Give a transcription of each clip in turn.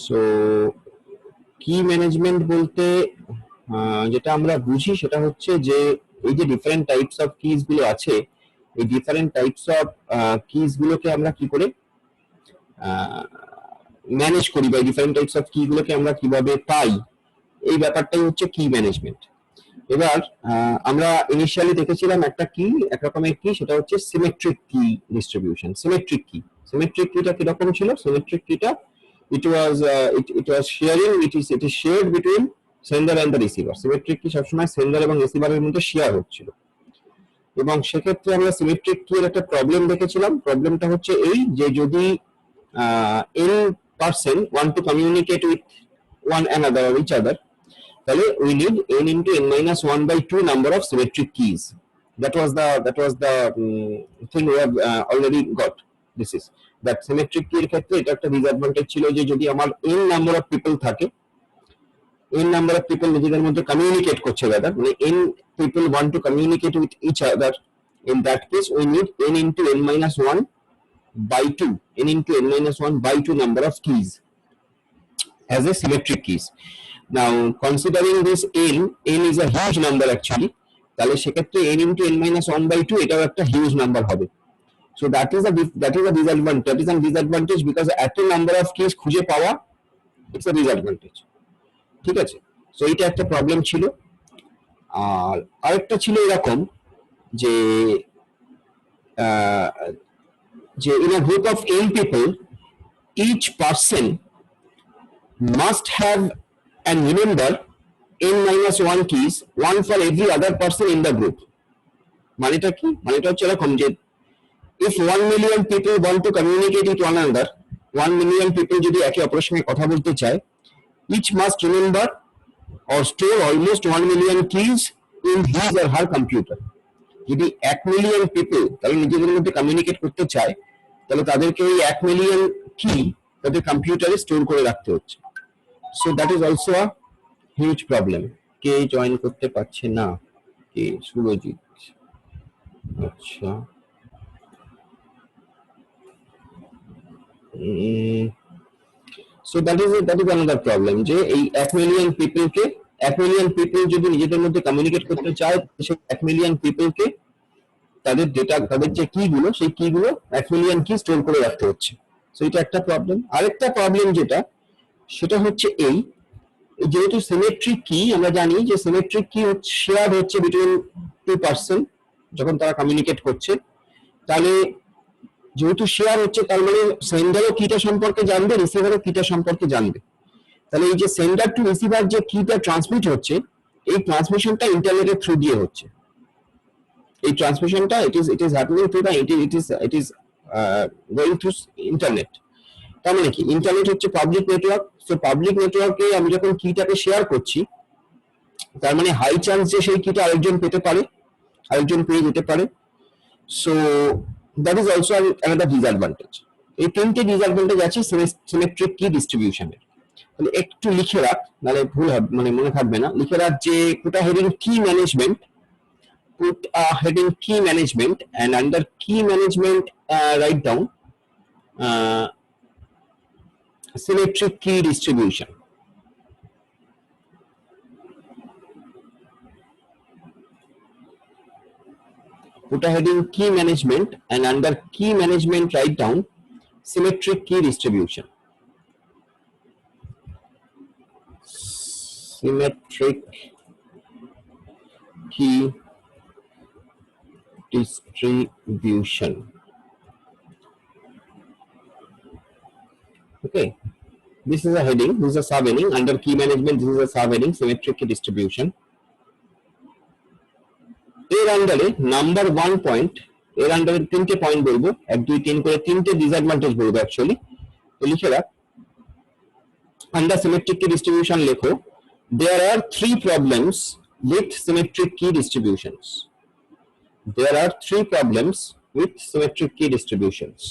So কি management বলতে যেটা আমরা বুঝি সেটা হচ্ছে যে এই যে ডিফারেন্ট টাইপস অফ কিজ গুলো আছে, এই ডিফারেন্ট টাইপস অফ কিজ গুলোকে আমরা কি করে ম্যানেজ করি বা ডিফারেন্ট টাইপস অফ কি গুলোকে আমরা কিভাবে পাই, এই ব্যাপারটাই হচ্ছে কি ম্যানেজমেন্ট। এবার আমরা ইনিশিয়ালি দেখেছিলাম একটা কি, এক রকমের কি, সেটা হচ্ছে সিমেট্রিক কি ডিস্ট্রিবিউশন। সিমেট্রিক কিটা কিরকম ছিল? সিমেট্রিক কিটা it was sharing, it is shared between sender and the receiver. Symmetric কি সবসময় সেন্ডার এবং রিসিভারের মধ্যে শেয়ার হচ্ছিল, এবং সেক্ষেত্রে আমরা সিমেট্রিক কি এর একটা প্রবলেম দেখেছিলাম। প্রবলেমটা হচ্ছে এই যে যদি n person want to communicate with one another or each other, তাহলে we need n into n minus 1 by 2 number of symmetric keys. That was the thing we have already got. This is that symmetric key এর ক্ষেত্রে এটা একটা disadvantage ছিল যে যদি আমার n number of people থাকে, n number of people নিজেদের মধ্যে কমিউনিকেট করছে, দাদা মানে n people want to communicate with each other, in that case we need n into n minus 1 by 2, n into n minus 1 by 2 number of keys as a symmetric keys. Now considering this n is a huge number actually, তাহলে সেক্ষেত্রে n into n minus 1 by 2 এটাও একটা huge number হবে। So that is a disadvantage because at a number of keys খুঁজে পাওয়া it's a disadvantage, ঠিক আছে। So এটা একটা প্রবলেম ছিল। আর আরেকটা ছিল এরকম যে in a group of n people each person must have and remember n minus 1 keys, one for every other person in the group. মানেটা কি? মানেটা হচ্ছে এরকম যে if 1 million people want to communicate with one another, 1 million people যদি একে অপরের সঙ্গে কথা বলতে চায়, each must remember or store almost 1 million keys in his or her computer. যদি 1 মিলিয়ন পিপল তারা নিজেদের মধ্যে কমিউনিকেট করতে চায়, তাহলে তাদেরকে ওই 1 মিলিয়ন কি তাদের কম্পিউটারে স্টোর করে রাখতে হচ্ছে। So that is also a huge problem. K join করতে পারছে না? কে? সুরজিৎ, আচ্ছা। So that is another problem যে এই 1 মিলিয়ন পিপলকে, 1 মিলিয়ন পিপল যদি নিজেদের মধ্যে কমিউনিকেট করতে চায়, সেই 1 মিলিয়ন পিপলকে তাদের ডেটা, তাদের যে কি গুলো, সেই কি গুলো 1 মিলিয়ন কি স্টোর করে রাখতে হচ্ছে। সো এটা একটা প্রবলেম। আরেকটা প্রবলেম যেটা, সেটা হচ্ছে এই যেহেতু সিমেট্রিক কি, আমরা জানি যে সিমেট্রিক কি শেয়ার হচ্ছে বিটুইন 2 পারসন যখন তারা কমিউনিকেট করছে, তাহলে যেহেতু শেয়ার হচ্ছে তার মানে সেন্ডারও কিটা সম্পর্কে জানবে, রিসিভারও কিটা সম্পর্কে জানবে। তাহলে এই যে সেন্ডার টু রিসিভার যে কিটা ট্রান্সমিট হচ্ছে, এই ট্রান্সমিশনটা ইন্টারনেটের থ্রু দিয়ে হচ্ছে। এই ট্রান্সমিশনটা it is happening through the it is going through internet। তার মানে কি, ইন্টারনেট হচ্ছে পাবলিক নেটওয়ার্ক। সো পাবলিক নেটওয়ার্কে আমি যখন কিটাকে শেয়ার করছি, তার মানে হাই চান্স যে সেই কিটা আরেকজন পেতে পারে, আরেকজন পেয়ে যেতে পারে। So that is also another disadvantage. এই তিনটে ডিসঅ্যাডভান্টেজ আছে সিমেট্রিক কি ডিস্ট্রিবিউশনের। তাহলে একটু লিখে রাখ, নাহলে ভুল হবে, মানে মনে থাকবে না। লিখে রাখ যে কোটা হেডিং কি management, put a heading key management, and under key management write down symmetric key distribution. Put a heading key management, and under key management write down symmetric key distribution. Symmetric key distribution. Okay, this is a heading, this is a subheading. Under key management, this is a subheading, symmetric key distribution. এর আন্ডারে number 1 point, এর আন্ডারে তিনটে point বলবো, 1 2 3 করে তিনটে disadvantage বলবো actually. তো লিখে রাখ, আন্ডার সিমেট্রিক কি ডিস্ট্রিবিউশন লেখো, there are 3 problems with symmetric key distributions. There are 3 problems with symmetric key distributions.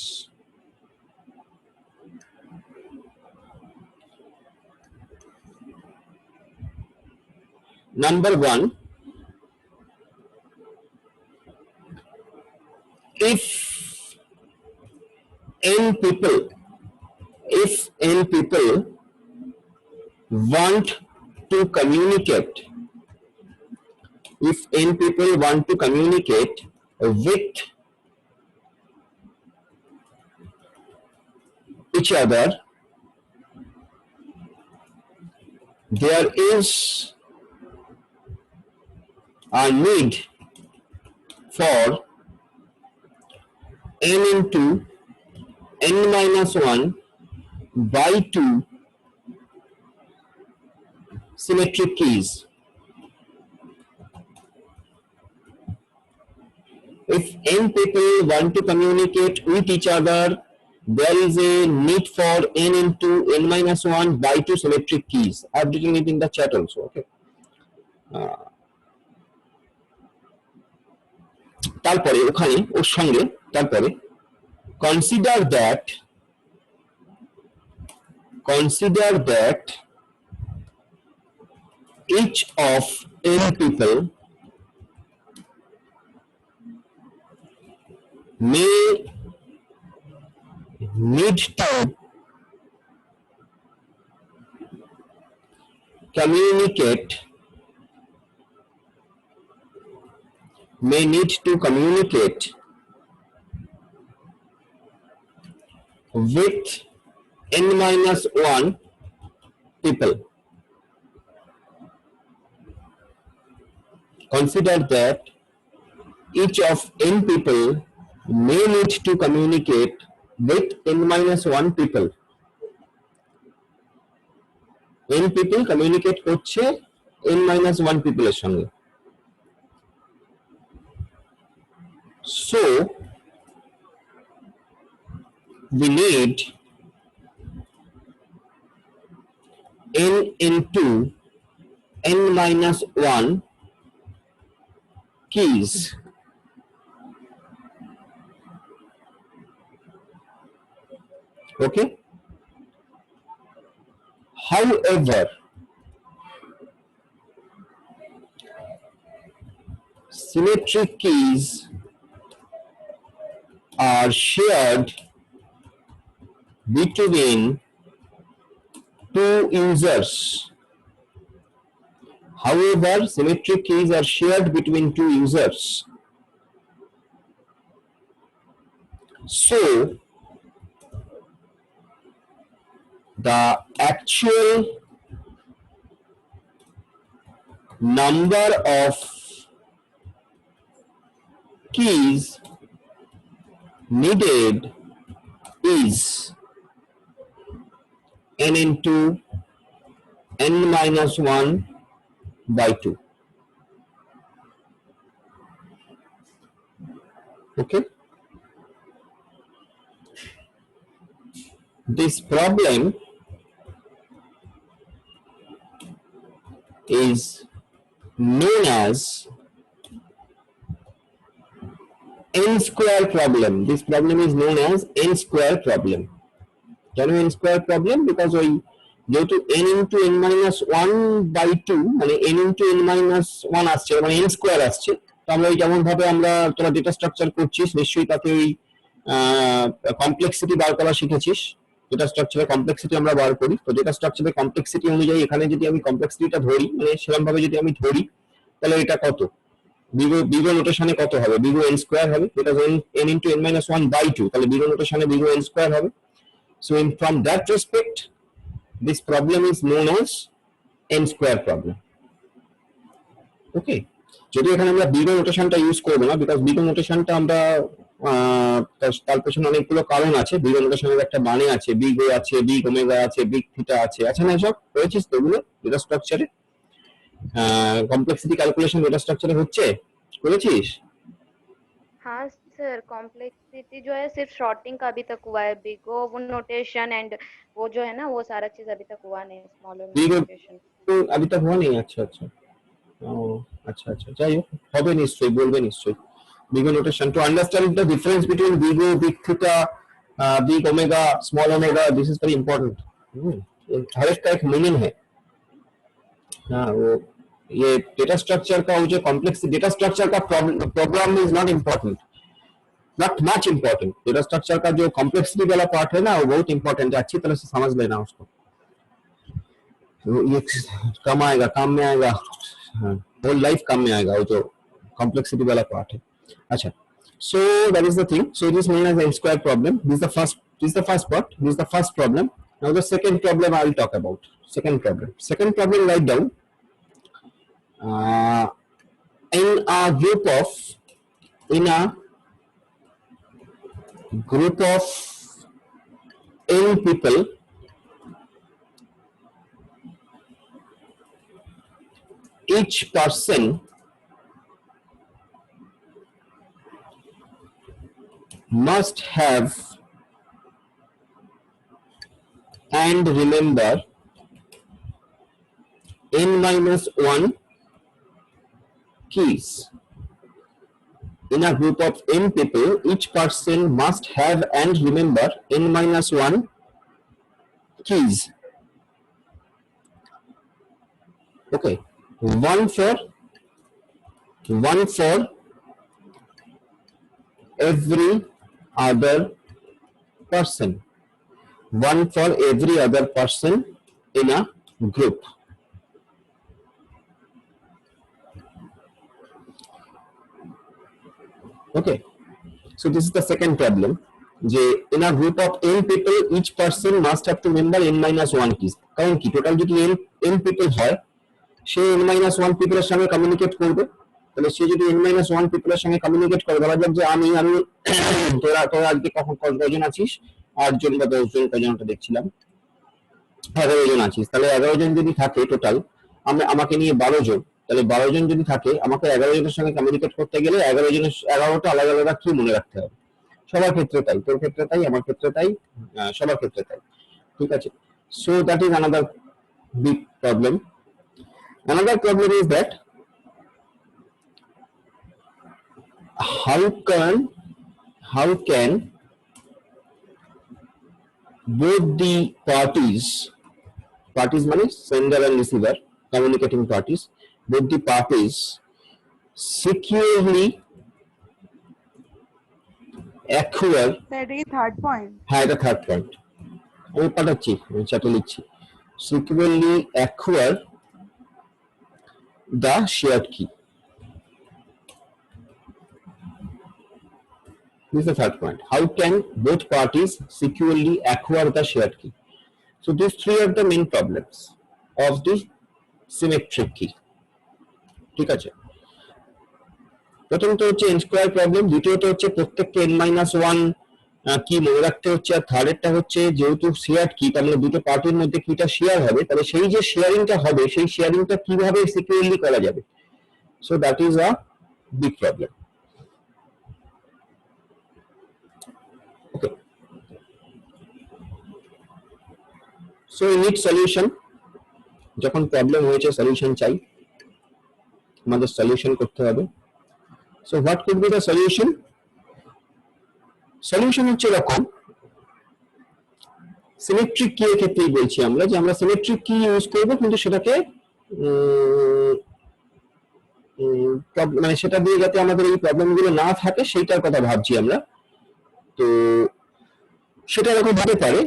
Number 1, if n people, if n people want to communicate, if n people want to communicate with each other, there is a need for n into n minus 1 by 2 symmetric keys. If n people want to communicate with each other, there is a need for n into n minus 1 by 2 symmetric keys. I have written it in the chat also. Okay. তারপরে ওখানে ওর সঙ্গে তারপরে consider that each of n people may need to communicate with n minus 1 people. Consider that each of n people may need to communicate with n minus 1 people. n people communicate করছে n minus 1 people এর সঙ্গে. So we need n into n minus 1 keys. Okay. However, symmetric keys are shared between two users. However, symmetric keys are shared between two users. So, the actual number of keys needed is n into n minus 1 by 2. Okay. This problem is known as n square problem. This problem is known as n square problem. Can you n square problem? Because we go to n into n minus 1 by 2, মানে n into n minus 1 আসছে, মানে n square আসছে। তো আমরা যেমন ভাবে আমরা তোরা ডেটা স্ট্রাকচার করছিস, নিশ্চয়ই তাতে ওই কমপ্লেক্সিটি বার করা শিখেছিস। ডেটা স্ট্রাকচারের কমপ্লেক্সিটি আমরা বার করি। তো ডেটা স্ট্রাকচারের কমপ্লেক্সিটি অনুযায়ী এখানে যদি আমি কমপ্লেক্সিটিটা ধরি, মানে সেরকম ভাবে যদি আমি ধরি, তাহলে এটা কত? বিগো নোটেশনে কত হবে? বিগো n স্কয়ার হবে, এটা n into n minus 1 by 2, তাহলে বিগো নোটেশনে বিগো n স্কয়ার হবে। So from that respect, this problem is known as n square problem. Okay. যদি এখানে আমরা বিগ নোটেশনটা ইউজ করব না, বিকজ বিগ নোটেশনটা আমরা তার পেছনে অনেকগুলো কারণ আছে। বিগ নোটেশনের একটা মানে আছে, বিগ ও আছে, বিগ ওমেগা আছে, বিগ থিটা আছে, না সব করেছিস তো এগুলো ডেটা স্ট্রাকচারে? কমপ্লেক্সিটি ক্যালকুলেশন ডেটা স্ট্রাকচারে হচ্ছে, করেছিস? हाँ सर, कॉम्प्लेक्सिटी जो है सिर्फ शॉर्टिंग का अभी तक हुआ है, बिग ओ नोटेशन एंड वो जो है ना वो सारा चीज अभी तक हुआ नहीं, स्मॉल नोटेशन अभी तक हुआ नहीं। अच्छा अच्छा, ও আচ্ছা আচ্ছা, যাই হোক, হবে নিশ্চয়ই, বলবে নিশ্চয়ই। Big notation to understand the difference between big O, big theta, big omega, small omega, this is very important. हर एक का एक मीनिंग है। हाँ, वो ये डेटा स्ट्रक्चर का, वो जो कॉम्प्लेक्स डेटा स्ट्रक्चर का program is not important. Not much important, data structure का जो कॉम्प्लेक्सिटी वाला पार्ट है ना वो बहुत इंपॉर्टेंट है, अच्छी तरह से समझ लेना उसको, तो ये काम आएगा, काम में आएगा, होल लाइफ काम में आएगा वो जो कॉम्प्लेक्सिटी वाला पार्ट है। अच्छा, so that is the thing, so it is known as the square problem. This is the first, this is the first part, this is the first problem. Now the second problem I will talk about. Second problem, write down, in a group of n people, each person must have and remember n-1 keys. In a group of n people, each person must have and remember n-1 keys. Okay, one for every other person, one for every other person in a group. Okay, so this is the second problem, যে in a group of n people each person must have to remember n-1 keys. কারণ কি total যদি n people হয়, সে n-1 people এর সঙ্গে communicate করবে, তাহলে সে যদি n-1 people এর সঙ্গে কমিউনিকেট করে, বলা যাক যে আমি তোরা আজকে কজন আছিস, 8 জন বা 10 জন, কজনটা দেখছিলাম 11 জন আছিস, তাহলে 11 জন যদি থাকে টোটাল, আমাকে নিয়ে 12 জন, তাহলে 12 জন যদি থাকে, আমাকে 11 জনের সঙ্গে কমিউনিকেট করতে গেলে 11টা আলাদা আলাদা কি মনে রাখতে হবে। সবার ক্ষেত্রে তাই, তোর ক্ষেত্রে তাই, আমার ক্ষেত্রে তাই, সবার ক্ষেত্রে তাই, ঠিক আছে। So that is another big problem. Another problem is that how can both the parties মানে sender and receiver, communicating parties, both the parties securely acquire, that is third point. হ্যাঁ এটা থার্ড পয়েন্ট, আমি পাঠাচ্ছি, আমি চ্যাটে লিখছি, securely acquire the shared key. This is the third point. How can both parties securely acquire the shared key? So these three are the main problems of the symmetric key. ঠিক আছে, প্রথমটা হচ্ছে n square problem, দ্বিতীয়টা হচ্ছে প্রত্যেককে n-1 কি মনে রাখতে হচ্ছে, আর থার্ডেরটা হচ্ছে যেহেতু শেয়ার্ড কি, তাহলে দুটো পার্টির মধ্যে কিটা শেয়ার হবে, তাহলে সেই যে শেয়ারিংটা হবে সেই শেয়ারিংটা কিভাবে সিকিউরলি করা যাবে। So that is a big problem. Okay, so we need solution. যখন প্রবলেম হয়েছে সলিউশন চাই, আমাদের সলিউশন করতে হবে। So what could be the solution? Solution হচ্ছে এরকম, সিমেট্রিক কি এর ক্ষেত্রেই বলছি আমরা, যে আমরা সিমেট্রিক কি ইউজ করব, কিন্তু সেটাকে মানে সেটা দিয়ে যাতে আমাদের এই প্রবলেমগুলো না থাকে সেইটার কথা ভাবছি আমরা। তো সেটা এরকম হতে পারে,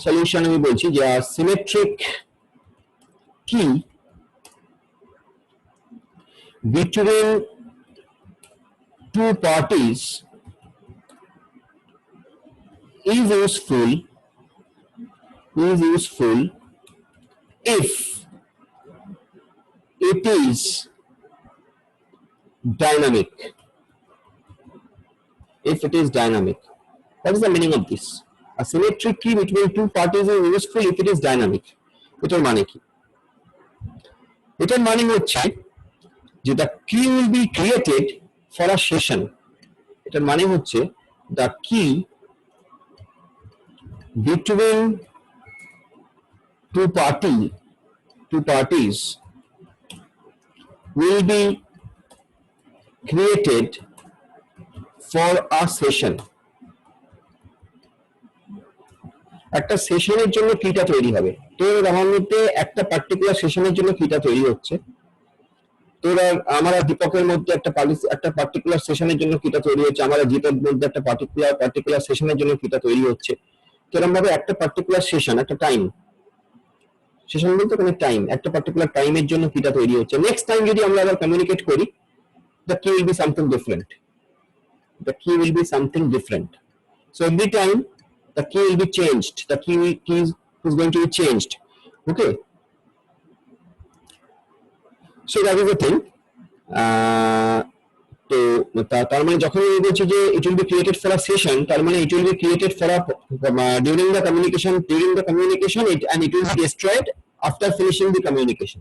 সলিউশন আমি বলছি যে সিমেট্রিক কি between two parties is useful if it is dynamic. What is the meaning of this? A symmetric key between two parties is useful if it is dynamic. এটার মানে কি? এটার মানে হচ্ছে যে the key will be created for a session. এটার মানে হচ্ছে the key between two parties will be created for a session. একটা সেশনের জন্য কিটা তৈরি হবে, তো আমার মধ্যে একটা পার্টিকুলার সেশনের জন্য কিটা তৈরি হচ্ছে, তোর আর আমার আর দীপকের মধ্যে একটা পার্টিকুলার সেশনের জন্য কিটা তৈরি হচ্ছে, আমার আর জিতের মধ্যে একটা পার্টিকুলার সেশনের জন্য কিটা তৈরি হচ্ছে। এরকম ভাবে একটা পার্টিকুলার সেশন, একটা টাইম, সেশন বলতে কোনো টাইম, একটা পার্টিকুলার টাইমের জন্য কিটা তৈরি হচ্ছে। নেক্সট টাইম যদি আমরা আবার কমিউনিকেট করি, the key will be something different. The key will be something different. So every time the key will be changed. The key is going to be changed. Okay. So that is the thing. তো তার মানে যখন আমি বলছি যে it will be created for a session, তার মানে it will be created for a during the communication and it will be destroyed after finishing the communication.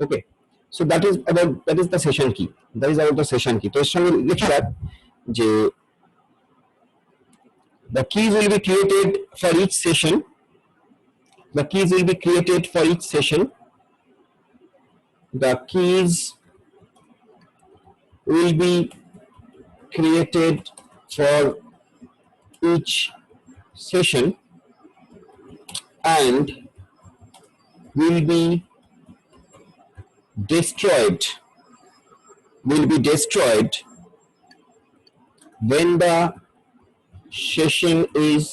Okay. So that is the session key. That is about the session key. তো এর সঙ্গে লিখে রাখ যে the keys will be created for each session. The keys will be created for each session. The keys will be created for each session and will be destroyed when the session is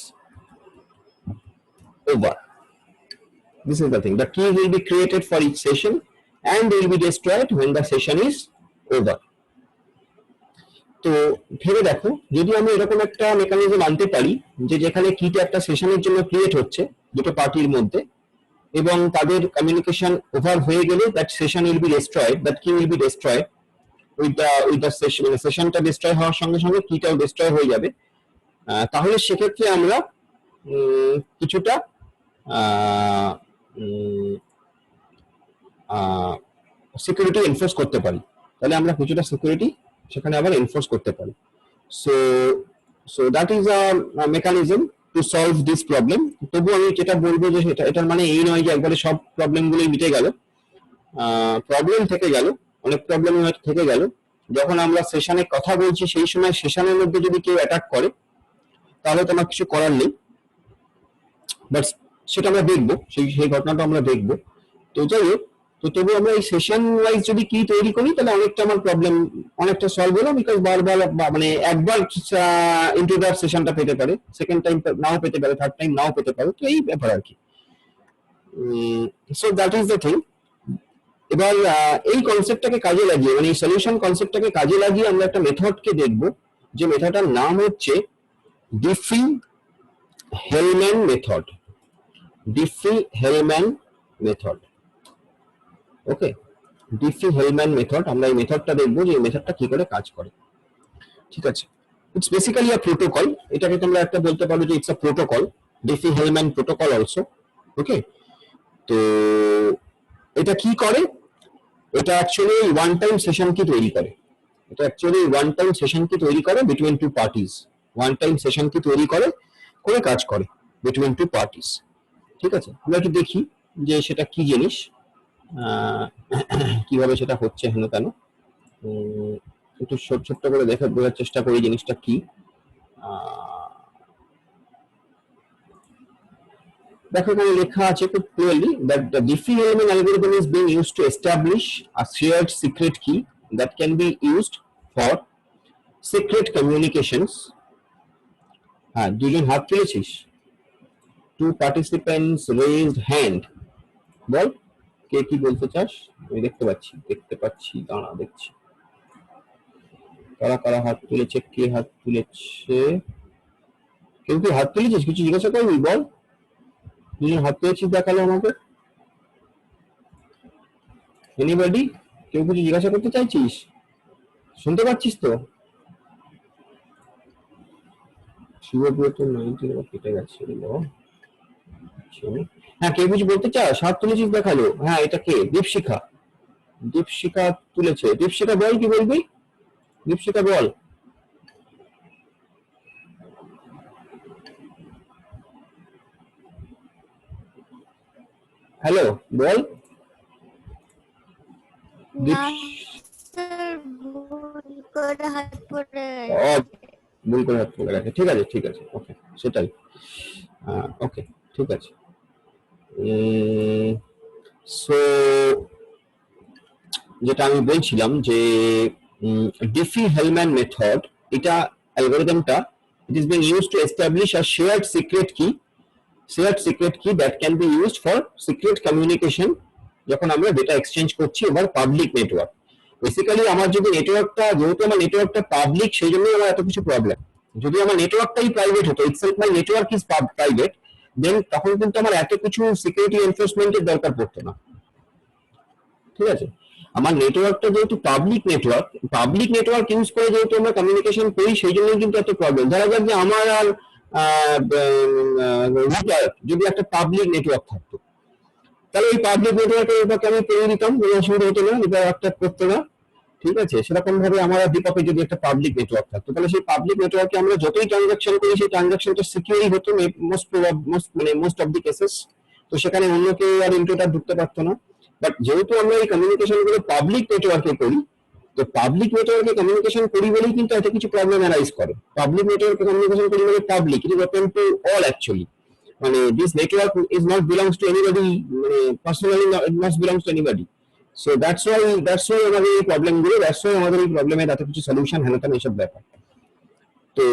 over. This is the thing. The key will be created for each session and will be destroyed when the session is over. তো ভেবে দেখো, যদি আমি এরকম একটা mechanism আনতে পারি যে যেখানে কিটা একটা সেশনের জন্য ক্রিয়েট হচ্ছে দুটো পার্টির মধ্যে, এবং তাদের কমিউনিকেশন ওভার হয়ে গেলে that session will be destroyed, that key will be destroyed with the session, মানে সেশনটা ডিস্ট্রয় হওয়ার সঙ্গে সঙ্গে কিটাও ডিস্ট্রয় হয়ে যাবে। তাহলে সেক্ষেত্রে আমরা কিছুটা সিকিউরিটি এনফোর্স করতে পারি। তাহলে আমরা কিছুটা সিকিউরিটি সেখানে আবার এনফোর্স করতে পারি। So that is a mechanism to solve this problem. তবু আমি যেটা বলবো যে এটার মানে এই নয় যে একবারে সব প্রবলেমগুলোই মিটে গেল। প্রবলেম থেকে গেল, অনেক প্রবলেম থেকে গেল। যখন আমরা সেশনে কথা বলছি সেই সময় সেশনের মধ্যে যদি কেউ অ্যাটাক করে তাহলে তো আমার কিছু করার নেই, বাট সেটা আমরা দেখবো, সেই ঘটনাটা আমরা দেখবো। তো যাই হোক, তো তবু আমরা এই সেশন ওয়াইজ যদি কি তৈরি করি তাহলে অনেকটা আমার প্রবলেম অনেকটা সলভ হলো, বিকজ বারবার মানে একবার ইন্ট্রোডার সেশনটা পেতে পারে, সেকেন্ড টাইম নাও পেতে পারে, থার্ড টাইম নাও পেতে পারে। তো এই ব্যাপার আর কি। So that is the thing. এবার এই কনসেপ্টটাকে কাজে লাগিয়ে, মানে এই সলিউশন কনসেপ্টটাকে কাজে লাগিয়ে আমরা একটা মেথডকে দেখব, যে মেথডটার নাম হচ্ছে ডিফি-হেলম্যান মেথড। ডিফি-হেলম্যান মেথড। ওকে, ডিফি-হেলম্যান মেথড। আমরা এই মেথডটা দেখবো যে এই মেথডটা কি করে কাজ করে। ঠিক আছে, ইটস বেসিক্যালি আ প্রোটোকল। এটাকে তোমরা একটা বলতে পারো যে it's a protocol, Diffie Hellman protocol also. Okay, তো এটা কি করে? এটা অ্যাকচুয়ালি ওয়ান টাইম সেশন কি তৈরি করে। এটা অ্যাকচুয়ালি ওয়ান টাইম সেশন কি তৈরি করে between two parties. One time session কি তৈরি করে কাজ করে বিটুইন টু পার্টিস। ঠিক আছে, আমরা একটু দেখি যে সেটা কি জিনিস, কিভাবে সেটা হচ্ছে হেন কেন। একটু ছোট্ট করে দেখে বোঝার চেষ্টা করি জিনিসটা কি। দেখো এখানে লেখা আছে খুব clearly that the Diffie-Hellman algorithm is being used to establish a shared secret key that can be used for secret communications. হ্যাঁ, দুজন হাত তুলেছিস। Two participants raised hand. বল কে কি বলতে চাস? আমি দেখতে পাচ্ছি, দাঁড়া দেখছি কারা কারা হাত তুলেছে, কে হাত তুলেছে। কেউ কি হাত তুলেছিস? কিছু জিজ্ঞাসা করবি? বল, দুজন হাত তুলেছিস দেখালো আমাকে। এনিবডি? কেউ কিছু জিজ্ঞাসা করতে চাইছিস? শুনতে পাচ্ছিস তো? শিবব্রত 90 কেটে গেছে। হ্যাঁ, কেউ কিছু বলতে চাস? হাত তুলেছিস দেখালো। হ্যাঁ, এটা কে? দীপশিখা। দীপশিখা তুলেছে। দীপশিখা বল, কি বলবি? দীপশিখা বল। হ্যালো, বল। ভুল করে হাত পড়ে গেছে। ঠিক আছে, ওকে, সেটাই। ওকে, ঠিক আছে। সো যেটা আমি বলছিলাম যে ডিফি-হেলম্যান মেথড, এটা অ্যালগরিদমটা it is being used to establish a shared secret key that can be used for secret communication যখন আমরা ডেটা এক্সচেঞ্জ করছি ওভার পাবলিক নেটওয়ার্ক। বেসিক্যালি আমার যদি নেটওয়ার্কটা, যেহেতু আমার নেটওয়ার্কটা পাবলিক, সেই জন্যই আমার এত কিছু প্রবলেম। যদি আমার নেটওয়ার্কটাই প্রাইভেট হতো, itself my network is private, then তখন কিন্তু আমার এত কিছু সিকিউরিটি এনফোর্সমেন্টের দরকার পড়তো না, ঠিক আছে। আমার নেটওয়ার্কটা যেহেতু পাবলিক নেটওয়ার্ক ইউজ করে যেহেতু আমরা কমিউনিকেশন করি, সেই জন্যই কিন্তু এত প্রবলেম। ধরা যাক যে আমার আর যদি একটা পাবলিক নেটওয়ার্ক থাকতো, তাহলে ওই পাবলিক নেটওয়ার্কের ব্যাপারে আমি পেয়ে দিতাম, কোনো অসুবিধা হতো না, নেটওয়ার্কটা করতো না, ঠিক আছে। সেরকম ভাবে আমার দীপকে যদি একটা পাবলিক নেটওয়ার্ক থাকতো, তাহলে সেই পাবলিক নেটওয়ার্কে আমরা যতই ট্রানজাকশন করি, সেই ট্রানজাকশনটা সিকিউরই হতো মোস্ট অফ দি কেসেস। তো সেখানে অন্য কেউ আর ইন্ট্রোটা ঢুকতে পারতো না। বাট যেহেতু আমরা এই কমিউনিকেশন গুলো পাবলিক নেটওয়ার্কে করি, তো পাবলিক নেটওয়ার্কে কমিউনিকেশন করি বলেই কিন্তু এত কিছু প্রবলেম অ্যারাইজ করে। পাবলিক নেটওয়ার্কে কমিউনিকেশন করি বলে public, it is open to all actually. মানে this network is not belongs to anybody, মানে personally it must belongs to anybody. So that's why আমাদের এই প্রবলেম গুলো, দ্যাটস ওয়াই আমাদের এই প্রবলেমের এত কিছু সলিউশন হেনতেন এইসব ব্যাপার। তো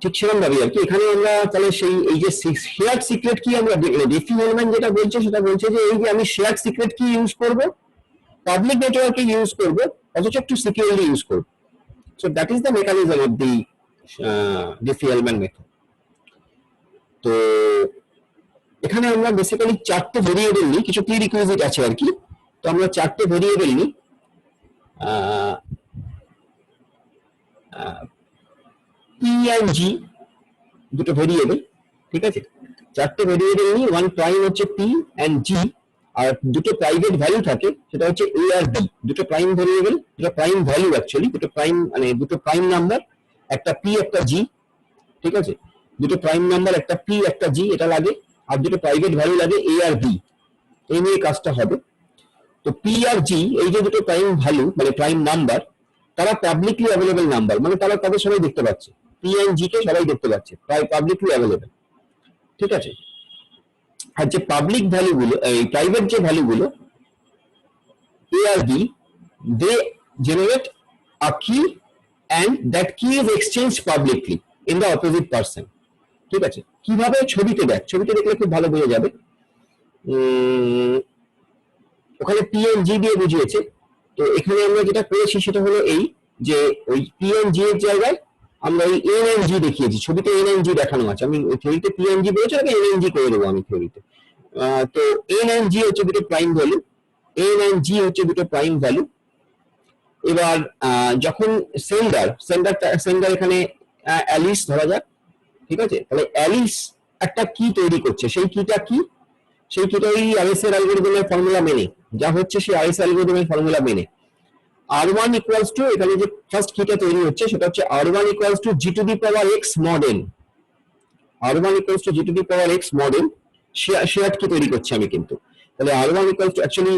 ঠিক সেরকম ভাবে আর কি এখানে আমরা তাহলে সেই এই যে শেয়ার্ড সিক্রেট কি আমরা ডিফি-হেলম্যান যেটা বলছে, সেটা বলছে যে এই যে আমি শেয়ার্ড সিক্রেট কি ইউজ করব, পাবলিক নেটওয়ার্কে ইউজ করব, অথচ একটু সিকিউরলি ইউজ করব। So that is the mechanism of the Diffie Hellman method. তো এখানে আমরা বেসিক্যালি 4টে ভেরিয়েবল নিই, কিছু প্রি রিকুইজিট আছে আর কি। তো আমরা 4টে ভেরিয়েবল নিই, পি এন্ড জি, দুটো ভেরিয়েবল, ঠিক আছে। 4টে ভেরিয়েবল নিই, ওয়ান প্রাইম হচ্ছে পি এন্ড জি, আর দুটো প্রাইভেট ভ্যালু থাকে, সেটা হচ্ছে এ আর বি। দুটো প্রাইম ভেরিয়েবল, দুটো প্রাইম ভ্যালু অ্যাকচুয়ালি, দুটো প্রাইম মানে দুটো প্রাইম নাম্বার, একটা পি একটা জি, ঠিক আছে। দুটো প্রাইম নাম্বার, একটা পি একটা জি, এটা লাগে। আর দুটো প্রাইভেট ভ্যালু লাগে এ আর বি, এই নিয়ে কাজটা হবে। তো পি আর জি এই যে দুটো প্রাইম ভ্যালু মানে প্রাইম নাম্বার, তারা পাবলিকলি অ্যাভেলেবল নাম্বার, মানে তারা তাদের সবাই দেখতে পাচ্ছে, পি এন্ড জি কে সবাই দেখতে পাচ্ছে, প্রায় পাবলিকলি অ্যাভেলেবল, ঠিক আছে। আর যে পাবলিক ভ্যালুগুলো, এই প্রাইভেট যে ভ্যালুগুলো এ আর বি, দে জেনারেট আ কি and that key is exchanged publicly in the opposite person, ঠিক আছে। কিভাবে? ছবিতে দেখলে খুব ভালো বোঝা যাবে। ওখানে পি এন্ড জি দিয়ে বুঝিয়েছে। তো এখানে আমরা যেটা করেছি সেটা হলো এই যে ওই পি এন্ড জি এর জায়গায় আমরা ওই এন এন জি দেখিয়েছি, ছবিতে এন এন জি দেখানো আছে। আমি থিওরিতে পি এন্ড জি বলেছি, এন এন জি করে দেবো আমি থিওরিতে। তো এন এন জি হচ্ছে দুটো prime value, N N G হচ্ছে দুটো প্রাইম ভ্যালু। এবার যখন সেন্ডার এখানে অ্যালিস ধরা যাক, ঠিক আছে। তাহলে অ্যালিস একটা কি তৈরি করছে, সেই কিটা কি, সেই কিটা ওই আরএসএ অ্যালগরিদমের ফর্মুলা মেনে যা হচ্ছে, সেই আরএসএ অ্যালগরিদমের ফর্মুলা মেনে r1 ইকুয়ালস টু, এখানে যে ফার্স্ট কিটা তৈরি হচ্ছে সেটা হচ্ছে r1 equals to G to the power x mod n, r1 equals to G to the power x mod n, shared কি তৈরি করছি আমি কিন্তু। তাহলে r1 equals to actually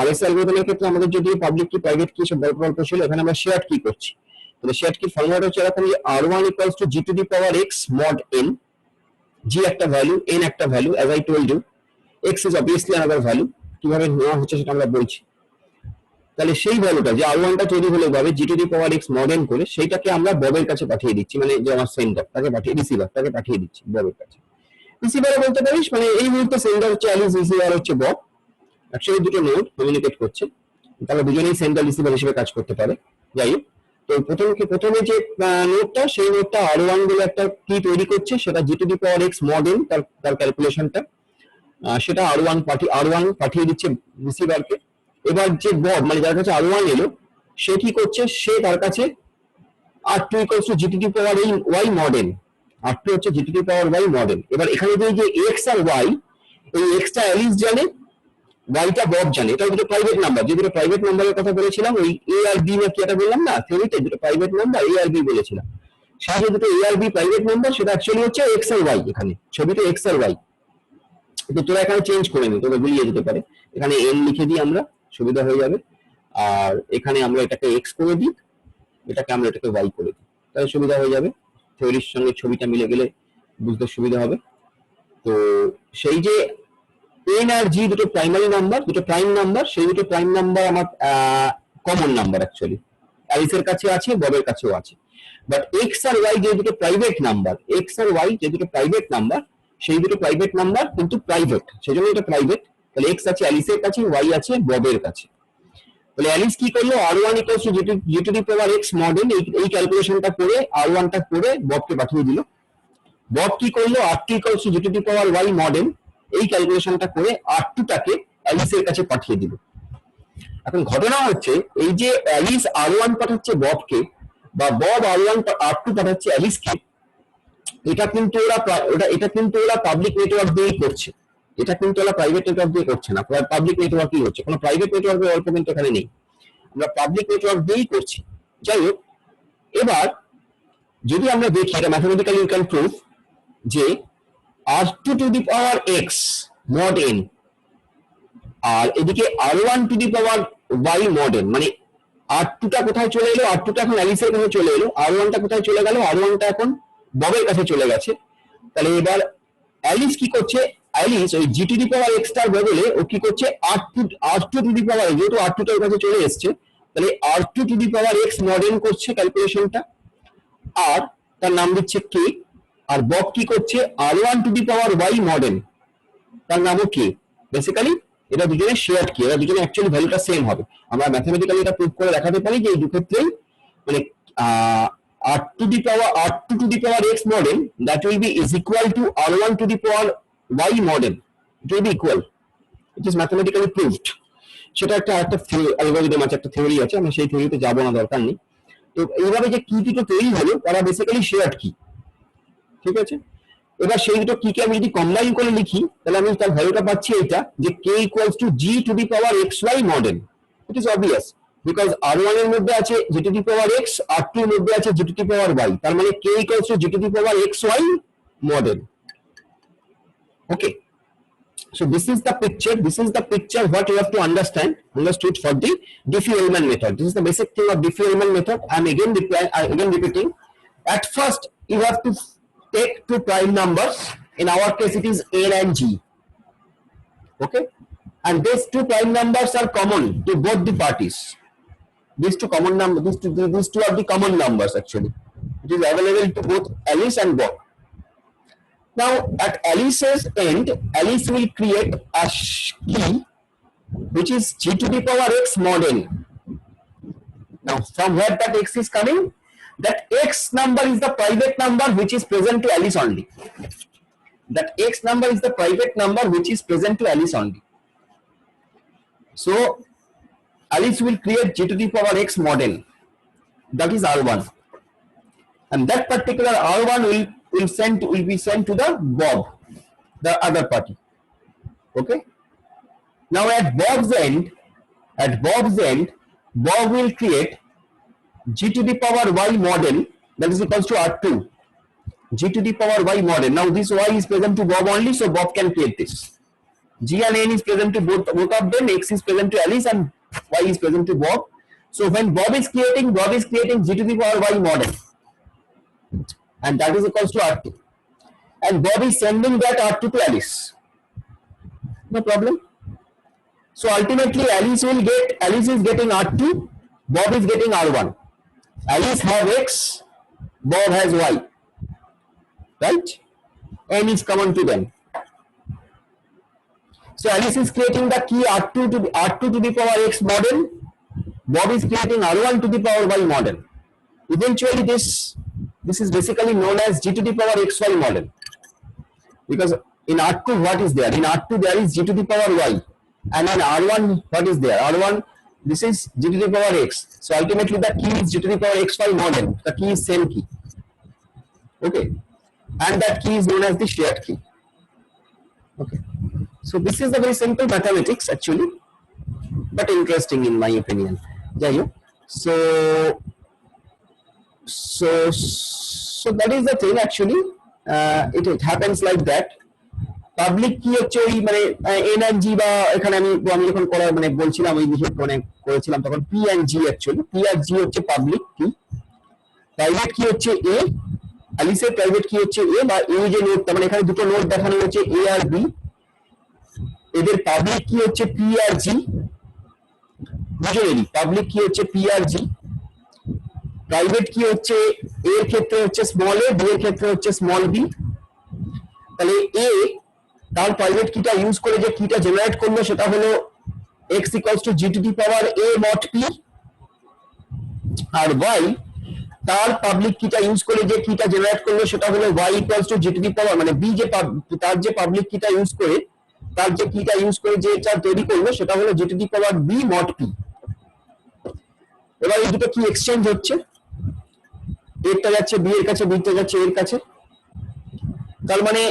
RSA অ্যালগরিদমের ক্ষেত্রে আমাদের যদি পাবলিক কি প্রাইভেট কি সব গল্প ছিল, এখানে আমরা শেয়ার্ড কি করছি। তাহলে শেয়ার্ড কি ফর্মুলাটা হচ্ছে এরকম যে r1 equals to G to the power x mod n, g একটা ভ্যালু, n একটা value, as I told you, x is obviously another value, কিভাবে নেওয়া হচ্ছে সেটা আমরা বলছি। তাহলে সেই ভ্যালুটা যে r1 টা তৈরি হলো ভাবে g two the power x mod n করে, সেইটাকে আমরা ববের কাছে পাঠিয়ে দিচ্ছি, মানে যে আমার সেন্ডার তাকে পাঠিয়ে, রিসিভার তাকে পাঠিয়ে দিচ্ছি ববের কাছে। রিসিভারে বলতে পারিস মানে এই মুহূর্তে সেন্ডার হচ্ছে অ্যালিস, রিসিভার হচ্ছে বব, অ্যাকচুয়ালি দুটো নোড কমিউনিকেট করছে, তারা দুজনেই সেন্ডার রিসিভার হিসেবে কাজ করতে পারে। যাই হোক, তো প্রথমে যে নোডটা, সেই নোডটা r1 বলে একটা কি তৈরি করছে, সেটা g two the power x mod n, তার ক্যালকুলেশনটা, সেটা r1 পাঠিয়ে দিচ্ছে রিসিভারকে। এবার যে বব মানে যার কাছে r1 এলো, সে কি করছে, সে তার কাছে r2 equals to G to the power y mod n, r2 হচ্ছে জি to the power y mod n। এবার এখানে যে x আর y, এই x টা অ্যালিস জানে, y টা বব জানে, এটা দুটো প্রাইভেট নাম্বার। যে দুটো প্রাইভেট নাম্বারের কথা বলেছিলাম, ওই a আর b না কি এটা বললাম না থিওরিতে, দুটো প্রাইভেট নাম্বার a আর b বলেছিলাম। সেই যে দুটো a আর b প্রাইভেট নাম্বার, সেটা অ্যাকচুয়ালি হচ্ছে x আর y, এখানে ছবিতে x আর y। তো তোরা এখানে চেঞ্জ করে নি, তোরা গুলিয়ে যেতে পারে, এখানে n লিখে দিই আমরা, সুবিধা হয়ে যাবে। আর এখানে আমরা এটাকে x করে দিই, এটাকে আমরা এটাকে y করে দিই, তাহলে সুবিধা হয়ে যাবে। থিওরির সঙ্গে ছবিটা মিলে গেলে বুঝতে সুবিধা হবে। তো সেই যে এন আর জি দুটো প্রাইমারি নাম্বার, দুটো প্রাইম নাম্বার, সেই দুটো প্রাইম নাম্বার আমার কমন নাম্বার অ্যাকচুয়ালি, অ্যালিসের কাছে আছে, ববের কাছেও আছে। বাট এক্স আর ওয়াই যে দুটো প্রাইভেট নাম্বার, এক্স আর ওয়াই যে দুটো প্রাইভেট নাম্বার, সেই দুটো প্রাইভেট নাম্বার কিন্তু প্রাইভেট, সেজন্য এটা প্রাইভেট। তাহলে এক্স আছে অ্যালিসের কাছে, ওয়াই আছে ববের কাছে। তাহলে অ্যালিস কি করলো, r1 equals to G to the power x model, এই ক্যালকুলেশনটা করে r1 টা করে ববকে পাঠিয়ে দিল। বব কি করলো, r2 equals to G to the power y model, এই ক্যালকুলেশনটা করে r2 টাকে অ্যালিসের কাছে পাঠিয়ে দিল। এখন ঘটনা হচ্ছে এই যে অ্যালিস r1 পাঠাচ্ছে ববকে, বা বব r2 পাঠাচ্ছে অ্যালিসকে, এটা কিন্তু ওরা পাবলিক নেটওয়ার্ক দিয়েই করছে, এটা কিন্তু ওরা প্রাইভেট নেটওয়ার্ক দিয়ে করছে না, পাবলিক নেটওয়ার্কই হচ্ছে, কোনো প্রাইভেট নেটওয়ার্কের গল্প কিন্তু এখানে নেই, আমরা পাবলিক নেটওয়ার্ক দিয়েই করছি। যাই হোক, এবার যদি আমরা দেখি এটা ম্যাথমেটিক্যালি ইউ ক্যান প্রুভ যে r2 two the power x mod n আর এদিকে r1 two the power y mod n, মানে r2 টা কোথায় চলে এলো, r2 টা এখন অ্যালিসের কাছে চলে এলো, r1 টা কোথায় চলে গেল, r1 টা এখন ববের কাছে চলে গেছে। তাহলে এবার অ্যালিস কি করছে, অ্যালিস ওই জি টু দি পাওয়ার এক্স টার বদলে ও কি করছে, r2 টু দি পাওয়ার, যেহেতু r2 টা ওর কাছে চলে এসেছে, তাহলে r2 two the power x model করছে ক্যালকুলেশনটা, আর তার নাম দিচ্ছে k। আর বব কি করছে, r1 two the power y model, তার নামও k। বেসিক্যালি এটা দুজনের শেয়ার কি, এরা দুজনে অ্যাকচুয়ালি ভ্যালুটা সেম হবে। আমরা ম্যাথমেটিক্যালি এটা প্রুভ করে দেখাতে পারি যে এই দুটো ক্ষেত্রেই মানে r2 to the power x model that will be is equal to r1 to the power y model, it will be equal, it is mathematically proved। সেটা একটা অ্যালগরিদম আছে, একটা থিওরি আছে, আমরা সেই থিওরিতে যাব না, দরকার নেই। তো এইভাবে যে কি দুটো তৈরি হলো তারা বেসিক্যালি শেয়ার কি, ঠিক আছে। এবার সেই দুটো কি কে আমি যদি কম্বাইন করে লিখি তাহলে আমি তার ভ্যালুটা পাচ্ছি এইটা, যে k equals to g to the power xy model, it is obvious because r1 এর মধ্যে আছে g to the power x, r2 এর মধ্যে আছে g to the power y, তার মানে k equals to g to the power xy model। Okay, so this is the picture what you have to understood for the Diffie-Hellman method. This is the basic thing of Diffie-Hellman method. I am again repeating, at first you have to take two prime numbers, in our case it is n and g, okay, and these two prime numbers are common to both the parties. These two are the common numbers actually, it is available to both Alice and Bob. Now at Alice's end, Alice will create a key which is g to the power x mod n. Now from where that x is coming, that x number is the private number which is present to Alice only, that x number is the private number which is present to Alice only. So Alice will create g to the power x mod n, that is r1, and that particular r1 will be sent to the Bob, the other party. Okay, now at Bob's end, Bob will create g to the power y model, that is equals to r2, g to the power y model. Now this y is present to Bob only, so Bob can create this. G and n is present to both of them, x is present to Alice and y is present to Bob. So when Bob is creating g to the power y model, and that is equals to r2, and Bob is sending that r2 to Alice, no problem. So ultimately Alice is getting r2, Bob is getting r1. Alice have x, Bob has y, right? N is common to them. So Alice is creating the key r2 to the power x model, Bob is creating r1 to the power y model. Eventually this is basically known as g to the power xy model, because in r2 what is there, in r2 there is g to the power y, and in r1 what is there, r1 this is g to the power x. So ultimately the key is g to the power xy model, the key is same key, okay, and that key is known as the shared key. Okay, so this is a very simple mathematics actually, but interesting in my opinion. So that is the thing actually, it happens like that. Public কি হচ্ছে ওই মানে N and জি, বা এখানে আমি যখন মানে বলছিলাম ওই বিষয়ে মানে করেছিলাম তখন P and G, actually P আর জি হচ্ছে পাবলিক কি, প্রাইভেট কি হচ্ছে এ, অ্যালিসের প্রাইভেট কি হচ্ছে এ, বা এই যে নোড, মানে এখানে দুটো নোড দেখানো হচ্ছে এ আর বি, এদের পাবলিক কি হচ্ছে পি আর জি, বুঝলেন? পাবলিক কি হচ্ছে পি আর জি, প্রাইভেট কি হচ্ছে এ এর ক্ষেত্রে হচ্ছে স্মল এ, বি এর ক্ষেত্রে হচ্ছে স্মল বি। তাহলে এ তার প্রাইভেট কিটা ইউজ করে যে কিটা জেনারেট করলো সেটা হলো x equals to G to the power a mod p, আর y তার পাবলিক কিটা ইউজ করে যে কিটা জেনারেট করলো সেটা হলো y equals to G to the power, মানে b যে তার যে পাবলিক কিটা ইউজ করে, তার যে কিটা ইউজ করে যে এটা তৈরি করলো সেটা হলো জি to the power b mod p। এবার এই দুটো কি এক্সচেঞ্জ হচ্ছে, এরটা যাচ্ছে বি এর কাছে, বিটা যাচ্ছে এর কাছে, তার মানে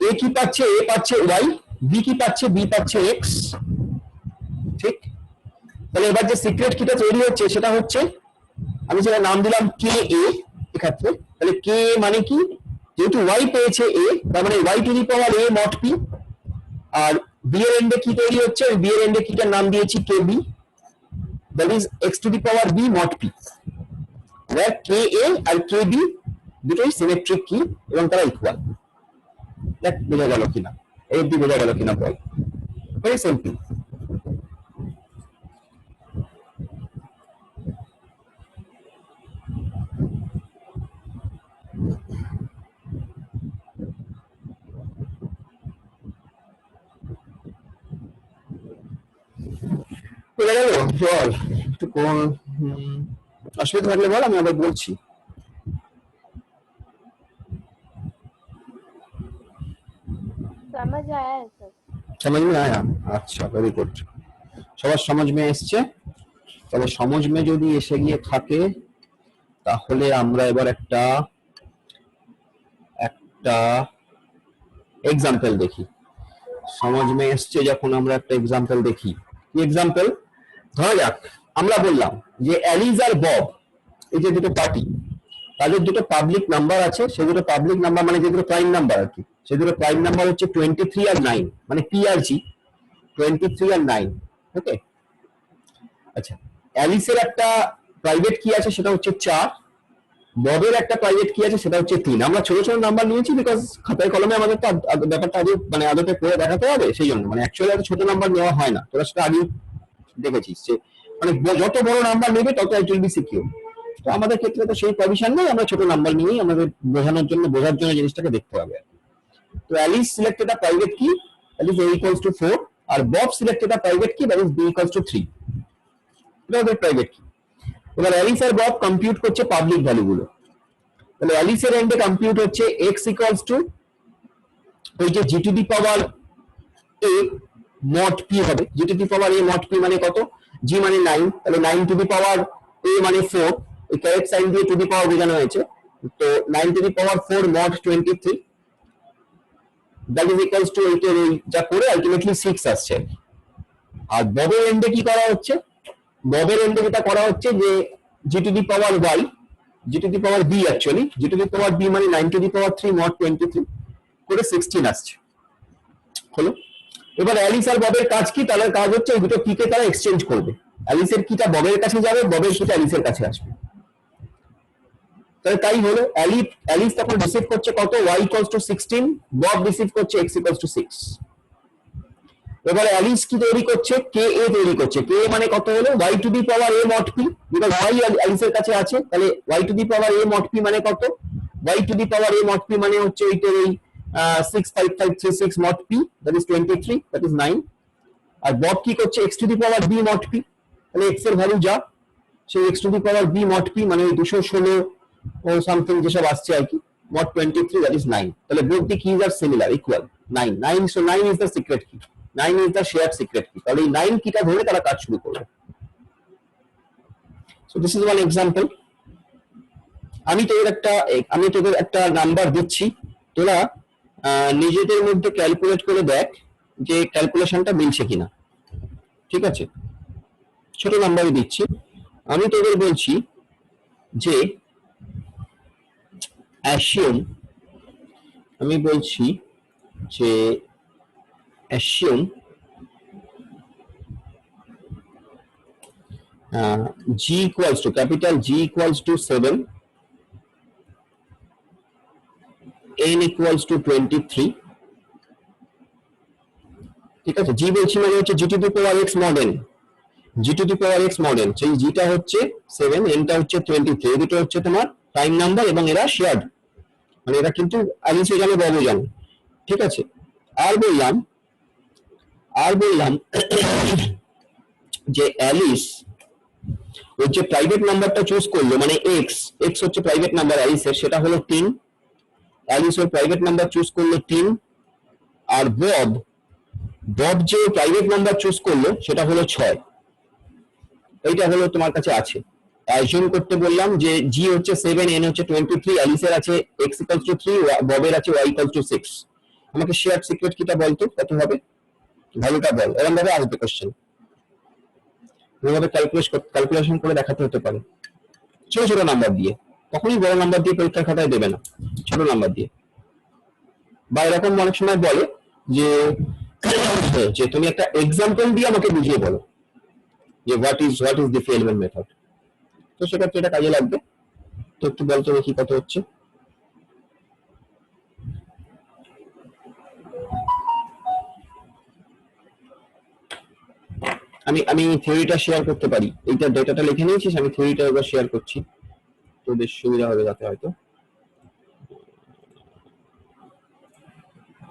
এ কি পাচ্ছে, এ পাচ্ছে y, বি কি পাচ্ছে, বি পাচ্ছে x, ঠিক? তাহলে এবার যে সিক্রেট কিটা তৈরি হচ্ছে সেটা হচ্ছে, আমি যেটা নাম দিলাম কে এ এক্ষেত্রে, তাহলে কে মানে কি, যেহেতু y পেয়েছে a, তার মানে y to the power a mod p, আর বি এর এন্ডে কি তৈরি হচ্ছে, বি এর এন্ডে কিটার নাম দিয়েছি K B, that is x to the power b mod p, where K A আর কে বি দুটোই সিমেট্রিক কি এবং তারা ইকুয়াল। দেখ বোঝা গেল কিনা, এই অব্দি বোঝা গেল কিনা বল? Very simple. বোঝা গেল? বল একটু কোন অসুবিধা থাকলে বল, আমি আবার বলছি। समझ आया है सर। समझ में आया? আচ্ছা, ভেরি গুড। সবার সমাজ মে এসছে, তবে সমাজ মে যদি এসে গিয়ে থাকে তাহলে আমরা এবার একটা একটা এক্সাম্পল দেখি। সমাজ মে এসছে যখন আমরা একটা এক্সাম্পল দেখি। কি এক্সাম্পল? ধরা যাক আমরা বললাম যে অ্যালিস আর বব, এই যে দুটো পার্টি, তাদের দুটো পাবলিক নাম্বার আছে, সেই দুটো পাবলিক নাম্বার মানে যে দুটো প্রাইম নাম্বার আর কি, সেই দুটো প্রাইম নাম্বার হচ্ছে 23 আর 9, মানে পি আর জি, 23 আর 9। ওকে, আচ্ছা, অ্যালিসের একটা প্রাইভেট কি আছে সেটা হচ্ছে 4, ববের একটা প্রাইভেট কি আছে সেটা হচ্ছে 3। আমরা ছোট ছোট নাম্বার নিয়েছি বিকজ খাতায় কলমে আমাদের তো ব্যাপারটা আগে মানে আদতে করে দেখাতে হবে, সেই জন্য মানে অ্যাকচুয়ালি এত ছোট নাম্বার নেওয়া হয় না, তোরা সেটা আগে দেখেছিস যে মানে যত বড় নাম্বার নেবে তত ইট উইল বি সিকিউর। তো আমাদের ক্ষেত্রে তো সেই পারমিশন নেই, আমরা ছোট নাম্বার নিয়েই আমাদের বোঝার জন্য জিনিসটাকে দেখতে হবে। তো Alice selected a private key, Alice a equals to 4, আর Bob selected a private key, that is b equals to 3। এটা ওদের প্রাইভেট কি। এবার অ্যালিস আর বব কম্পিউট করছে পাবলিক ভ্যালু গুলো। তাহলে অ্যালিসের এন্ডে কম্পিউট হচ্ছে x equals to ওই যে g two the power a mod p হবে, g two the power a mod p মানে কত, g মানে 9, তাহলে 9 টু দি পাওয়ার a মানে 4, এই ক্যারেক্ট সাইন দিয়ে টু দি পাওয়ার বোঝানো হয়েছে, তো 9 two the power 4 mod 23, that is equals to এইটার এই যা করে আলটিমেটলি 6 আসছে। আর ববের এন্ডে কি করা হচ্ছে, ববের এন্ডে যেটা করা হচ্ছে যে G to the power y, G to the power b, actually G to the power b মানে 9 টু দি পাওয়ার 3 মড 23 করে 16 আসছে। হলো? এবার অ্যালিস আর ববের কাজ কি, তাদের কাজ হচ্ছে এই দুটো কিকে তারা এক্সচেঞ্জ করবে, অ্যালিসের কিটা ববের কাছে যাবে, ববের কিটা অ্যালিসের কাছে আসবে। তাহলে তাই হলো, অ্যালিস তখন রিসিভ করছে কত, y equals two 16, Bob receive করছে x ইকুয়ালস টু 6। এবার অ্যালিস কি তৈরি করছে, কে এ তৈরি করছে, কে মানে কত হলো y to the power a mod p, because y অ্যালিসের কাছে আছে, তাহলে y to the power a mod p মানে কত, y to the power a mod p মানে হচ্ছে এইটার এই 65536 mod p, that is 23, that is 9। আর বব কি করছে x to the power b mod p, তাহলে x এর ভ্যালু যা, সেই x to the power b mod p মানে 216 ও সামথিং যেসব আসছে আর কি, মড 23, দ্যাট ইজ 9। তাহলে both the keys are similar, equal 9, so 9 is the secret key, 9 is the shared secret key। তাহলে এই 9 কিটা ধরে তারা কাজ শুরু করবে। So this is one example। আমি তোদের একটা নাম্বার দিচ্ছি, তোরা নিজেদের মধ্যে ক্যালকুলেট করে দেখ যে ক্যালকুলেশনটা মিলছে কিনা, ঠিক আছে? ছোট নাম্বারই দিচ্ছি, আমি তোদের বলছি যে assume, আমি বলছি যে assume g equals to capital G equals to 7, n equals to 23, ঠিক আছে, জি বলছি মানে হচ্ছে জি to the power X mod N, G to the power X mod N, সেই জিটা হচ্ছে 7, এনটা হচ্ছে 23, এই দুটো হচ্ছে তোমার প্রাইম নাম্বার এবং এরা শেয়ার্ড, মানে এরা কিন্তু অ্যালিসও জানে, ববও জানে। ঠিক আছে, আর বললাম যে অ্যালিস ওই যে প্রাইভেট নাম্বারটা চুজ করলো, মানে এক্স, এক্স হচ্ছে প্রাইভেট নাম্বার অ্যালিসের, সেটা হলো 3, অ্যালিস ওর প্রাইভেট নাম্বার চুজ করলো 3, আর বব, বব যে প্রাইভেট নাম্বার চুজ করলো সেটা হলো 6। এইটা হলো তোমার কাছে আছে। অ্যাজিউম করতে বললাম যে জি হচ্ছে 7, এন হচ্ছে 23, অ্যালিসের আছে এক্স ইকুয়ালস টু 3, ববের আছে ওয়াই ইকুয়ালস টু 6। আমাকে শেয়ার সিক্রেট কিটা বলতো, কত হবে, ভ্যালুটা বল। এরকম ভাবে আসবে কোশ্চেন, এভাবে ক্যালকুলেশন করে দেখাতে হতে পারে, ছোট ছোট নাম্বার দিয়ে। কখনোই বড় নাম্বার দিয়ে পরীক্ষার খাতায় দেবে না, ছোট নাম্বার দিয়ে। বা এরকম অনেক সময় বলে যে যে তুমি একটা এক্সাম্পল দিয়ে আমাকে বুঝিয়ে বলো যে হোয়াট ইজ ডিফারেন্ট মেথড, তো সেক্ষেত্রে এটা কাজে লাগবে। তো একটু বলতো দেখি কত হচ্ছে। আমি আমি থিওরিটা শেয়ার করতে পারি, এইটা ডেটাটা লিখে নিয়েছিস, আমি থিওরিটা এবার শেয়ার করছি, তোদের সুবিধা হবে যাতে। হয়তো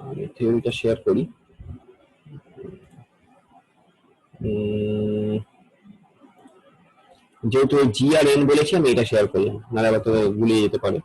আমি থিওরিটা শেয়ার করি। যেহেতু জি আর এন বলেছি আমি এটা শেয়ার করলাম, নাহলে আবার তো গুলিয়ে যেতে পারে।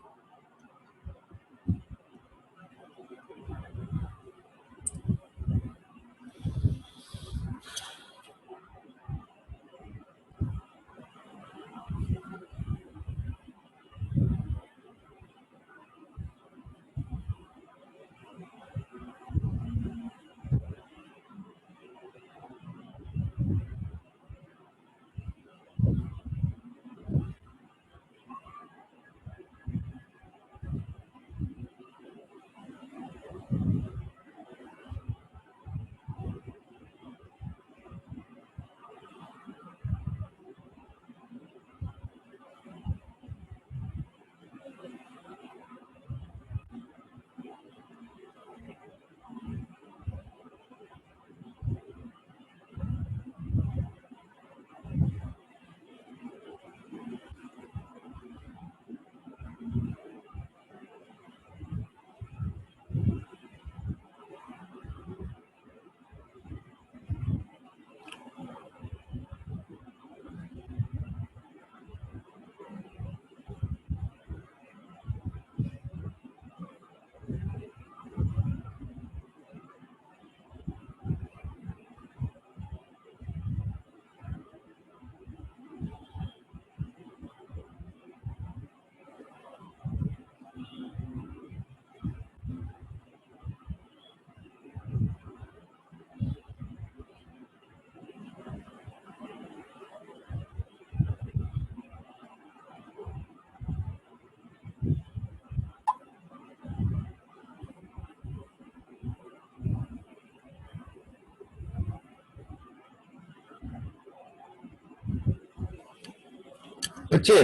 হচ্ছে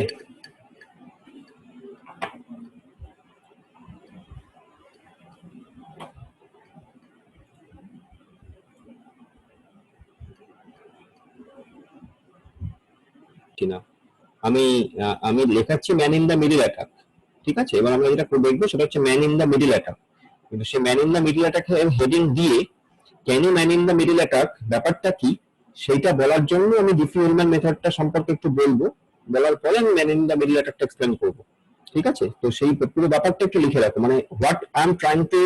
কিনা, আমি আমি লেখাচ্ছি man in the middle attack. ঠিক আছে, এবার আমরা যেটা দেখবো সেটা হচ্ছে man in the middle attack. কিন্তু সেই man in the middle attack heading দিয়ে কেন man in the middle attack, ব্যাপারটা কি, সেইটা বলার জন্য আমি ডিফিউলম্যান মেথডটা সম্পর্কে একটু বলবো, বলার পরে আমি ম্যান ইন দ্য মিডিল অ্যাটাকটা এক্সপ্লেন করবো। ঠিক আছে, তো সেই পুরো ব্যাপারটা একটু লিখে রাখো, মানে what I am trying to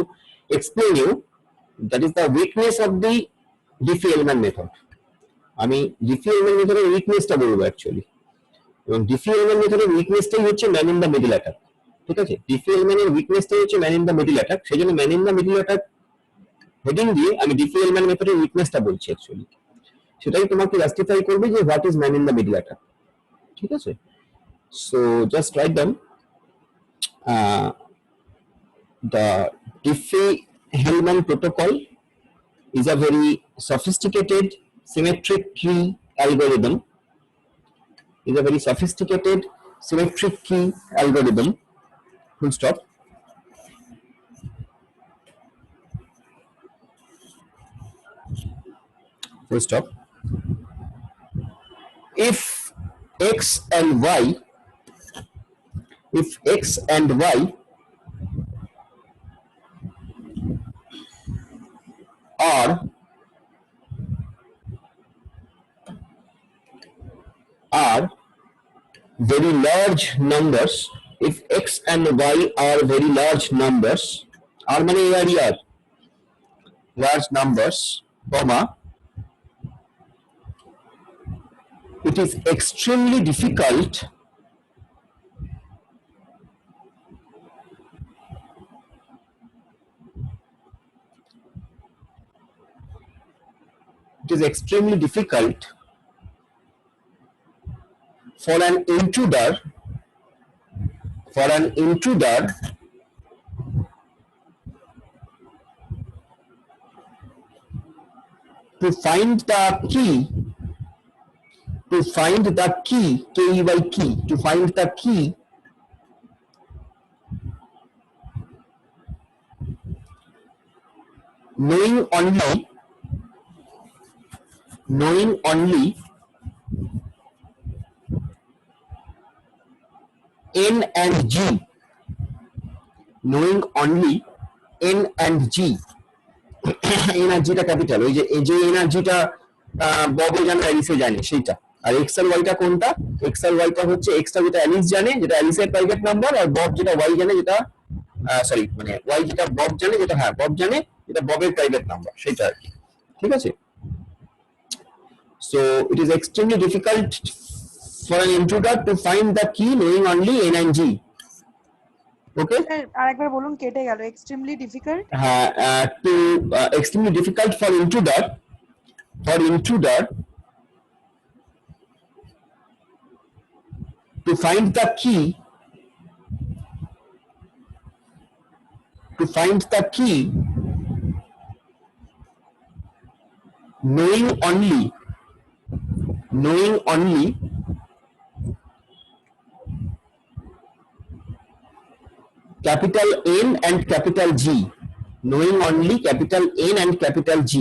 explain you, that is the weakness of the Diffie Hellman method. আমি ডিফিউলম্যান মেথডের উইকনেসটা বলবো অ্যাকচুয়ালি, এবং ডিফিউলম্যান মেথডের উইকনেসটাই হচ্ছে man in the middle attack. ঠিক আছে, ডিফিউলম্যানের উইকনেসটাই হচ্ছে man in the middle attack, সেই জন্য man in the middle attack heading দিয়ে আমি ডিফিউলম্যান মেথডের উইকনেসটা বলছি অ্যাকচুয়ালি, সেটাই তোমাকে জাস্টিফাই করবে যে what is man in the middle attack. ঠিক আছে, so just write down the Diffie-Hellman protocol is a very sophisticated symmetric key algorithm. Is a very sophisticated symmetric key algorithm. Full stop. . Full stop. If x and y, if x and y are very large numbers, if x and y are very large numbers, are many area large numbers, comma, it is extremely difficult for an intruder to find the key, K-E-Y key, to find the key knowing only N and G, knowing only N and G, এনার্জিটা capital, ওই যে এই যে এনার্জিটা ববে জানে অ্যালিসে জানে সেইটা, আর এক্স আর ওয়াইটা কোনটা, এক্স আর ওয়াইটা হচ্ছে এক্সটা যেটা অ্যালিস জানে, যেটা অ্যালিসের প্রাইভেট নাম্বার, আর বব যেটা ওয়াই জানে, যেটা সরি মানে ওয়াই যেটা বব জানে, যেটা হ্যাঁ বব জানে, যেটা ববের প্রাইভেট নাম্বার সেটা আর কি, ঠিক আছে। So it is extremely difficult for an intruder to find the key knowing only N and G. Okay, আরেকবার বলুন, কেটে গেল। এক্সট্রিমলি ডিফিকাল্ট, হ্যাঁ, extremely difficult for intruder to find the key knowing only capital N and capital G, knowing only capital N and capital G.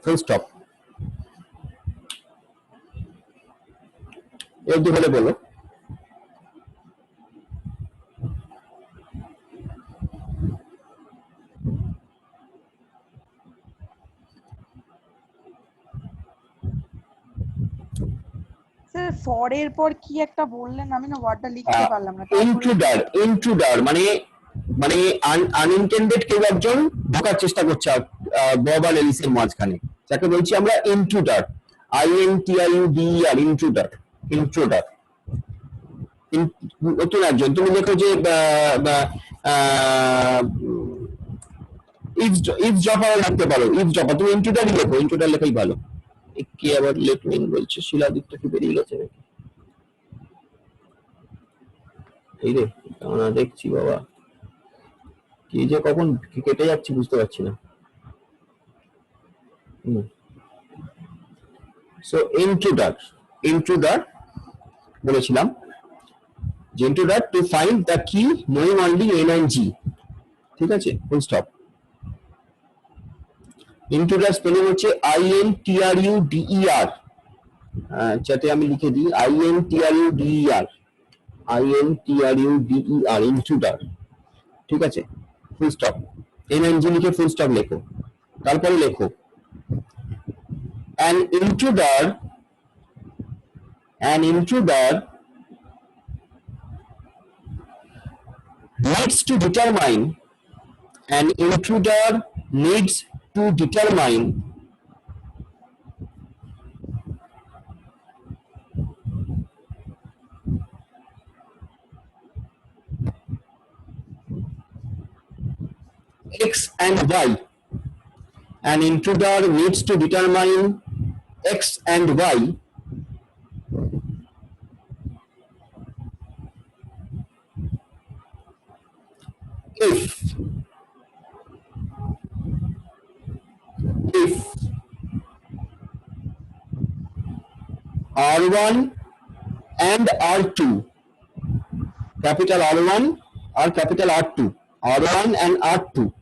Full stop. एक दो बोले बोलो। Sir for এর পর কি একটা বললেন, আমি না ওয়ার্ডটা লিখতে পারলাম না। ইন্ট্রুডার মানে আনইনটেন্ডেড কেউ একজন ঢোকার চেষ্টা করছে বব আর এলিসের মাঝখানে, যাকে বলছি আমরা ইন্ট্রুডার, INTRUDER, ইন্ট্রুডার। নতুন একজন, তুমি দেখো যে ইভজপার লিখতে পারো, ইভজপার, তুমি ইন্ট্রুডারই লেখো, ইন্ট্রুডার লেখাই ভালো। কি আবার লেটমিন বলছে, শিলাদিকটা কি বেরিয়ে গেছে নাকি? এই রে না, দেখছি বাবা কি যে কখন কেটে যাচ্ছে বুঝতে পারছি না। সো ইন্ট্রুডার বলেছিলাম যে ইন্ট্রুডার টু ফাইন্ড দ্য কি knowing only N and G, ঠিক আছে, ফুল স্টপ। ইন্ট্রুডার স্পেলিং হচ্ছে INTRUDER, যাতে আমি লিখে দিই INTRUDER, ইন্ট্রুডার, ঠিক আছে, full stop. N and G লিখে ফুল স্টপ লেখো, তারপরে লেখো an intruder needs to determine X and Y. An intruder needs to determine X and Y if R1 and R2, capital R1 or capital R2, R1 and R2.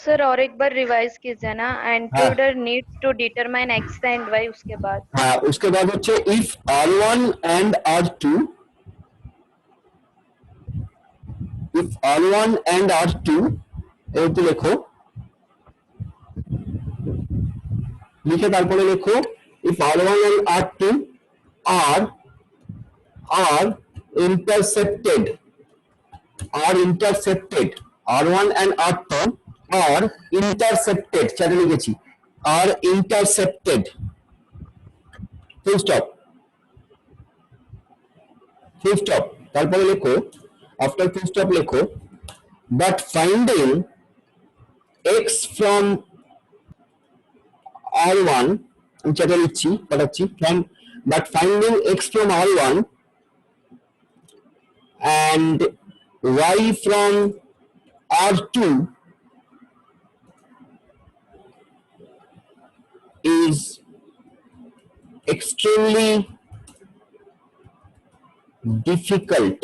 Sir और एक बार revise कीजिए ना, intruder needs to determine X and Y, उसके बाद हाँ, उसके बाद होच्छे if R1 and R2, if R1 and R2, এরকম লেখো, লিখে তারপরে লেখো if R1 and R2 are intercepted, R1 and R2 are intercepted, চারে লিখেছি are intercepted, full stop, তারপরে লেখো after full stop লেখো but finding x from R1, আমি চাটা লিখছি পাঠাচ্ছি from but finding x from R1 and y from R2 is extremely difficult.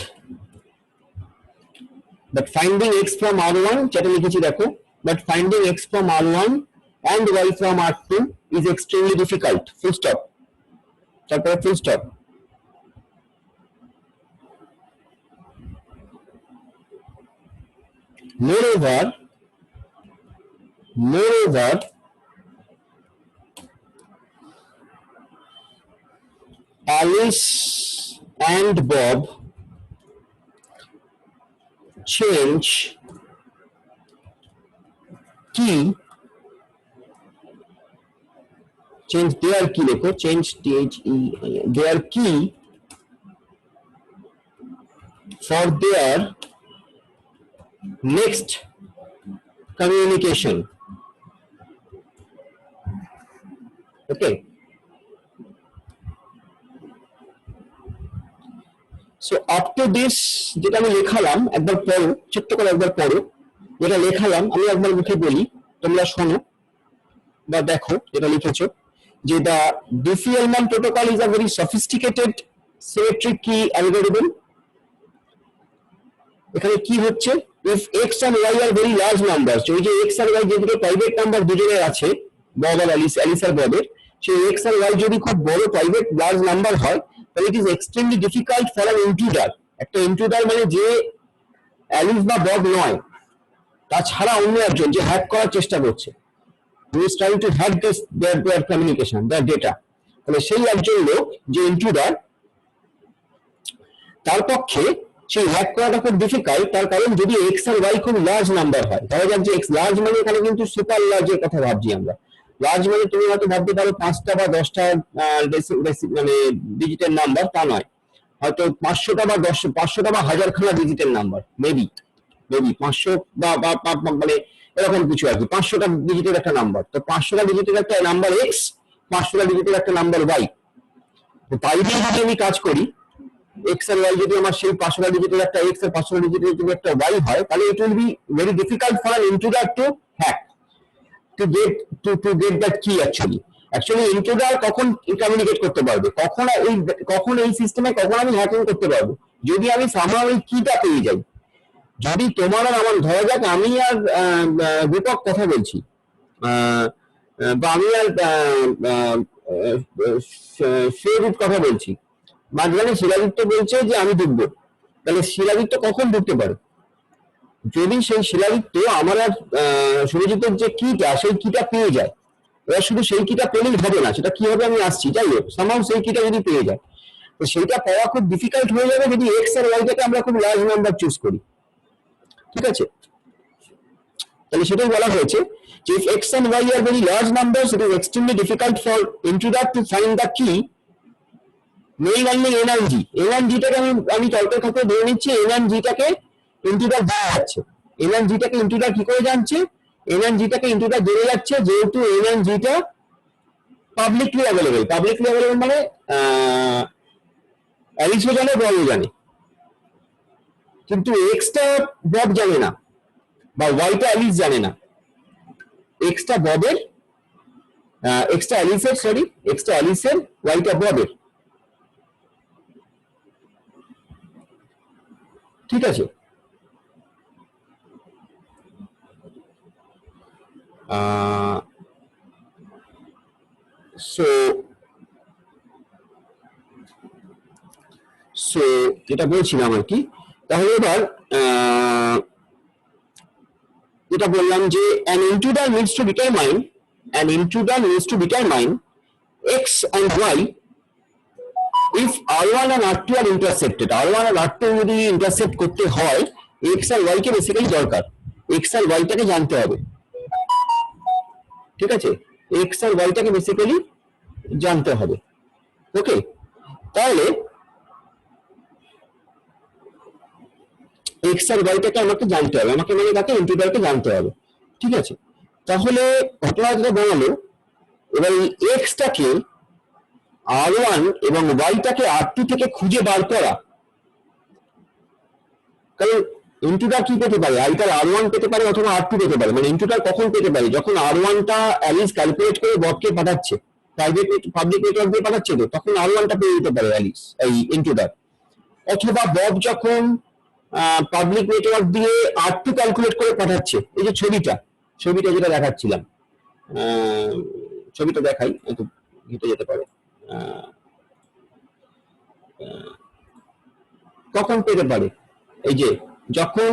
But finding x from R1, চাটা লিখেছি দেখো, but finding x from R1 and y from R2 is extremely difficult, full stop, তারপরে full stop. Moreover, Alice and Bob change their key লেখো, change their key for their next communication. Okay, so up to this যেটা আমি লেখালাম একবার পড়ো, ছোট্ট করে একবার পড়ো, যেটা লেখালাম আমি একবার মুখে বলি, তোমরা শোনো বা দেখো যেটা লিখেছো, যে the Diffie-Hellman protocol is a very sophisticated symmetric key algorithm. এখানে কি হচ্ছে, if x and y are very large numbers, ওই যে x আর y যে দুটো প্রাইভেট নাম্বার দুজনের আছে, বব আর অ্যালিস আর ববের, সেই x আর y যদি খুব বড় প্রাইভেট লার্জ নাম্বার হয়, তাহলে it is extremely difficult for an intruder, একটা ইন্ট্রুডার মানে যে অ্যালিস বা বব নয়, তাছাড়া অন্য একজন যে হ্যাক করার চেষ্টা করছে, who is trying to hack their communication, their data, তাহলে সেই একজন লোক যে ইন্ট্রুডার, তার পক্ষে সেই হ্যাক করাটা খুব ডিফিকাল্ট, তার কারণ যদি এক্স আর ওয়াই খুব লার্জ নাম্বার হয়, ধরা যাক যে এক্স লার্জ মানে এখানে কিন্তু সুপার লার্জের কথা ভাবছি আমরা, লার্জ মানে তুমি হয়তো ভাবতে পারো 5টা বা 10টা মানে ডিজিটের নাম্বার, তা নয়, হয়তো 500টা বা 1000 খানা ডিজিটের নাম্বার, মেবি 500 বা মানে এরকম কিছু আর কি, 500টা ডিজিটের একটা নাম্বার, তো 500টা ডিজিটের একটা নাম্বার এক্স, 500টা ডিজিটের একটা নাম্বার ওয়াই, তো তাই দিয়ে যদি আমি কাজ করি, এক্স আর ওয়াই যদি আমার সেই 500টা ডিজিটের একটা এক্স আর 500টা ডিজিটের যদি একটা ওয়াই হয়, তাহলে it will be very difficult for an intruder to hack, to get that key actually intruder কখন কমিউনিকেট করতে পারবে, কখন এই সিস্টেমে কখন আমি হ্যাকিং করতে পারবো, যদি আমি সামহাউ এই কিটা পেয়ে যাই, যদি তোমার আর আমার, ধরা যাক আমি আর রূপক কথা বলছি, বা আমি আর শ্রেয়রূপ কথা বলছি, মাঝখানে শিলাদিত্য বলছে যে আমি ঢুকবো, তাহলে শিলাদিত্য কখন ঢুকতে পারে, যদি সেই শিলাদিত্য আমার আর সুরজিতের যে কিটা, সেই কিটা পেয়ে যায়, এবার শুধু সেই কিটা পেলেই হবে না, সেটা কি হবে আমি আসছি, যাই হোক সামহাউ সেই কিটা যদি পেয়ে যায়, তো সেইটা পাওয়া খুব ডিফিকাল্ট হয়ে যাবে যদি এক্স আর ওয়াইটাকে আমরা খুব লার্জ নাম্বার চুজ করি, ঠিক আছে, তাহলে সেটাই বলা হয়েছে যে if x and y are very large numbers, it is extremely difficult for intruder to find the key, main only n and g, n and g টাকে আমি তর্কের ক্ষেত্রে ধরে নিচ্ছি n and g টাকে ইন্ট্রুডার দেওয়া যাচ্ছে, n and g টাকে ইন্ট্রুডার কি করে জানছে, n and g টাকে ইন্ট্রুডার জেনে যাচ্ছে যেহেতু n and g টা পাবলিকলি অ্যাভেলেবল মানে অ্যালিসও জানে, ববও জানে, কিন্তু এক্সটা বব জানে না বা ওয়াইটা অ্যালিস জানে না। এক্সটা ববের এক্সটা অ্যালিসের এক্সটা অ্যালিসের ওয়াইটা ববের, ঠিক আছে। সো সো যেটা বলছিলাম আর কি, তাহলে এবার যেটা বললাম যে an intruder needs to determine x and y if r1 and r2 are intersected. r1 R r2 যদি ইন্টারসেক্ট করতে হয়, x আর y কে বেসিক্যালি দরকার, x আর y টাকে জানতে হবে, ঠিক আছে। x আর y টাকে বেসিক্যালি জানতে হবে, ওকে। তাহলে x আর y টাকে আমাকে জানতে হবে, আমাকে মানে তাকে ইন্টিগ্রালকে জানতে হবে, ঠিক আছে। তাহলে ঘটনা যেটা বানালো, এবার এই x টাকে r1 এবং y টাকে r2 থেকে খুঁজে বার করা, কারণ ইন্টিগ্রাল কি পেতে পারে, আইটার r1 পেতে পারে অথবা r2 পেতে পারে। মানে ইন্টিগ্রাল কখন পেতে পারে, যখন r1 টা অ্যালিস ক্যালকুলেট করে ববকে পাঠাচ্ছে, পাবলিক নেটওয়ার্ক দিয়ে পাঠাচ্ছে, তো তখন r1 টা পেয়ে যেতে পারে অ্যালিস এই ইন্টিগ্রাল। অথবা বব যখন পাবলিক নেটওয়ার্ক দিয়ে r2 ক্যালকুলেট করে পাঠাচ্ছে, এই যে ছবিটা যেটা দেখাচ্ছিলাম, ছবিটা দেখাই, একটু ঘেটে যেতে পারে, কখন পেতে পারে, এই যে যখন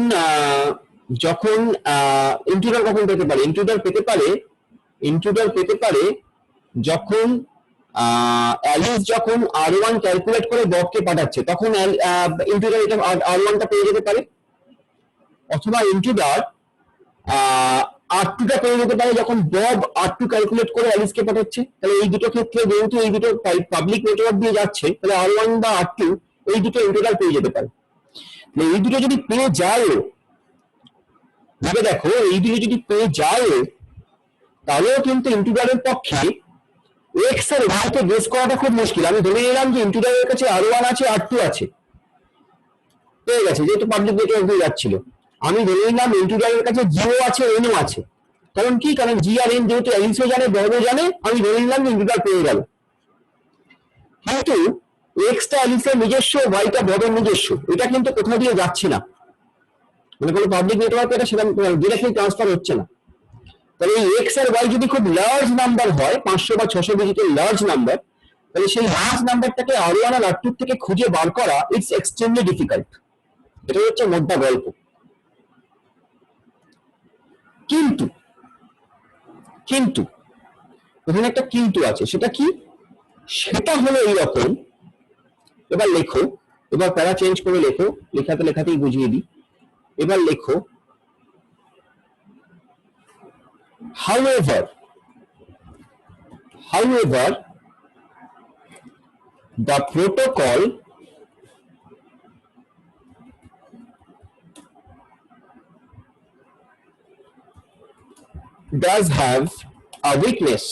ইন্টিগ্রাল কখন পেতে পারে, ইন্টিগ্রাল পেতে পারে যখন অ্যালিস যখন r1 ক্যালকুলেট করে ববকে পাঠাচ্ছে, তখন ইন্টিগ্রাল এটা r1 টা পেয়ে যেতে পারে। অথবা ইন্টিগ্রাল r2 টা পেয়ে যেতে পারে যখন বব r2 ক্যালকুলেট করে অ্যালিসকে পাঠাচ্ছে। তাহলে এই দুটো ক্ষেত্রে যেহেতু এই দুটো পাবলিক নেটওয়ার্ক দিয়ে যাচ্ছে, তাহলে r1 বা r2 এই দুটো ইন্টিগ্রাল পেয়ে যেতে পারে। এই দুটো যদি পেয়ে যায়, ভেবে দেখো, এই দুটো যদি পেয়ে যায়, তাহলেও কিন্তু ইন্টিগ্রালের পক্ষে x আর y কে গেস করাটা খুব মুশকিল। আমি ধরে নিলাম যে ইন্টিগ্রালের কাছে r1 আছে, r2 আছে, পেয়ে গেছে, যেহেতু পাবলিক নেটওয়ার্ক দিয়ে যাচ্ছিল। আমি ধরে নিলাম ইন্টিগ্রালের কাছে জিও আছে, এনও আছে, কারণ কি, কারণ জি আর এন যেহেতু অ্যালিসও জানে, ববও জানে, আমি ধরে নিলাম যে ইন্টিগ্রাল পেয়ে গেল। কিন্তু এক্সটা অ্যালিসের নিজস্ব, ওয়াইটা ববের নিজস্ব, এটা কিন্তু কোথাও দিয়ে যাচ্ছে না, মানে কোনো পাবলিক নেটওয়ার্কে এটা সেরকম ডিরেক্টলি ট্রান্সফার হচ্ছে না। তাহলে এই এক্স আর ওয়াই যদি খুব লার্জ নাম্বার হয়, 500 বা 600 ডিজিটের লার্জ নাম্বার, তাহলে সেই লার্জ নাম্বারটাকে r1 আর r2 থেকে খুঁজে বার করা ইটস এক্সট্রিমলি ডিফিকাল্ট। এটা হচ্ছে মোদ্দা গল্প। কিন্তু এখানে একটা কিন্তু আছে, সেটা কি, সেটা হলো এইরকম। এবার লেখো, এবার প্যারা চেঞ্জ করে লেখো, লেখাতেই বুঝিয়ে দিই। এবার লেখো, however the protocol does have a weakness.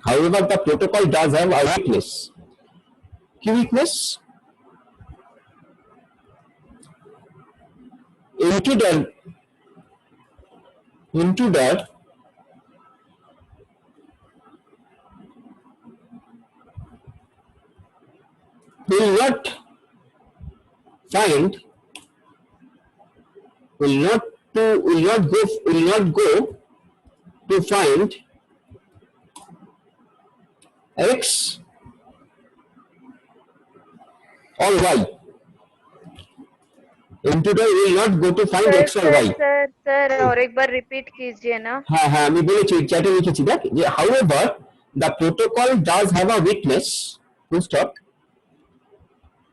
However, the protocol does have a weakness. কি weakness? Intruder will not go to find x or y. Intruder will not go to find x or y. Sir और एक बार repeat कीजिए ना। হ্যাঁ আমি বলেছি, চ্যাটে লিখেছি, দেখ যে however the protocol does have a weakness, full stop।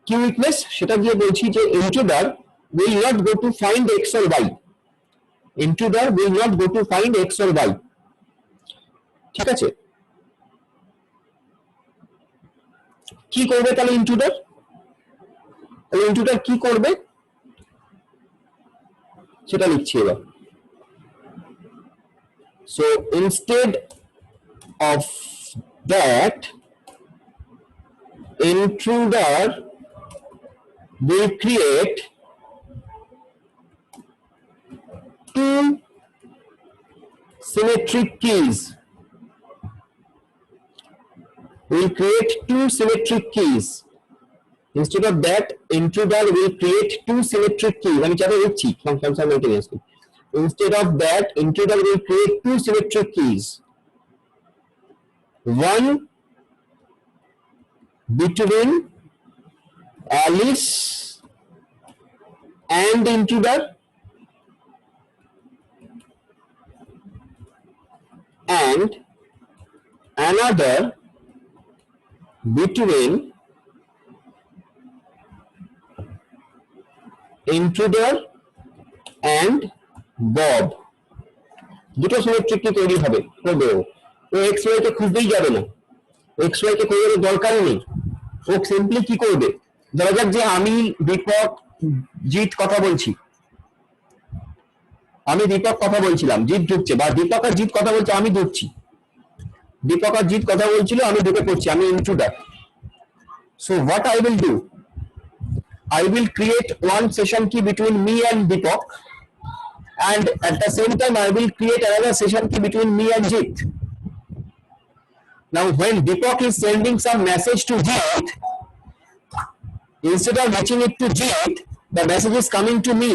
কি উইকনেস, সেটা দিয়ে বলছি যে intruder will not go to find x or y. Intruder will not go to find x or y, ঠিক আছে। কি করবে তাহলে ইন্ট্রুডার, কি করবে সেটা লিখছি এবার। So instead of that, intruder will create two symmetric keys. Will create two symmetric keys. Instead of that, intruder will create two symmetric keys. আমি চাইলে লিখছি simultaneously. Instead of that, intruder will create two symmetric keys. One between Alice and intruder, and another between intruder and Bob. দুটো symmetric কি তৈরি হবে করবে ও x Y কে খুঁজতেই যাবে না, এক্স ওয়াই কে খোঁজার দরকারই নেই। ও সিম্পলি কি করবে, ধরা যাক যে আমি দীপক জিৎ কথা বলছি, আমি দীপক কথা বলছিলাম, জিৎ ঢুকছে, বা দীপক আর জিৎ কথা বলছে, আমি ঢুকছি। দীপক আর জিৎ কথা বলছিল, আমি ঢুকে পড়ছি, আমি intruder. So what I will do, I will create one session key between me and Deepak, and at the same time I will create another session key between me and Jit. Now when Deepak is sending some message to Jit, instead of matching it to Jit, the message is coming to me,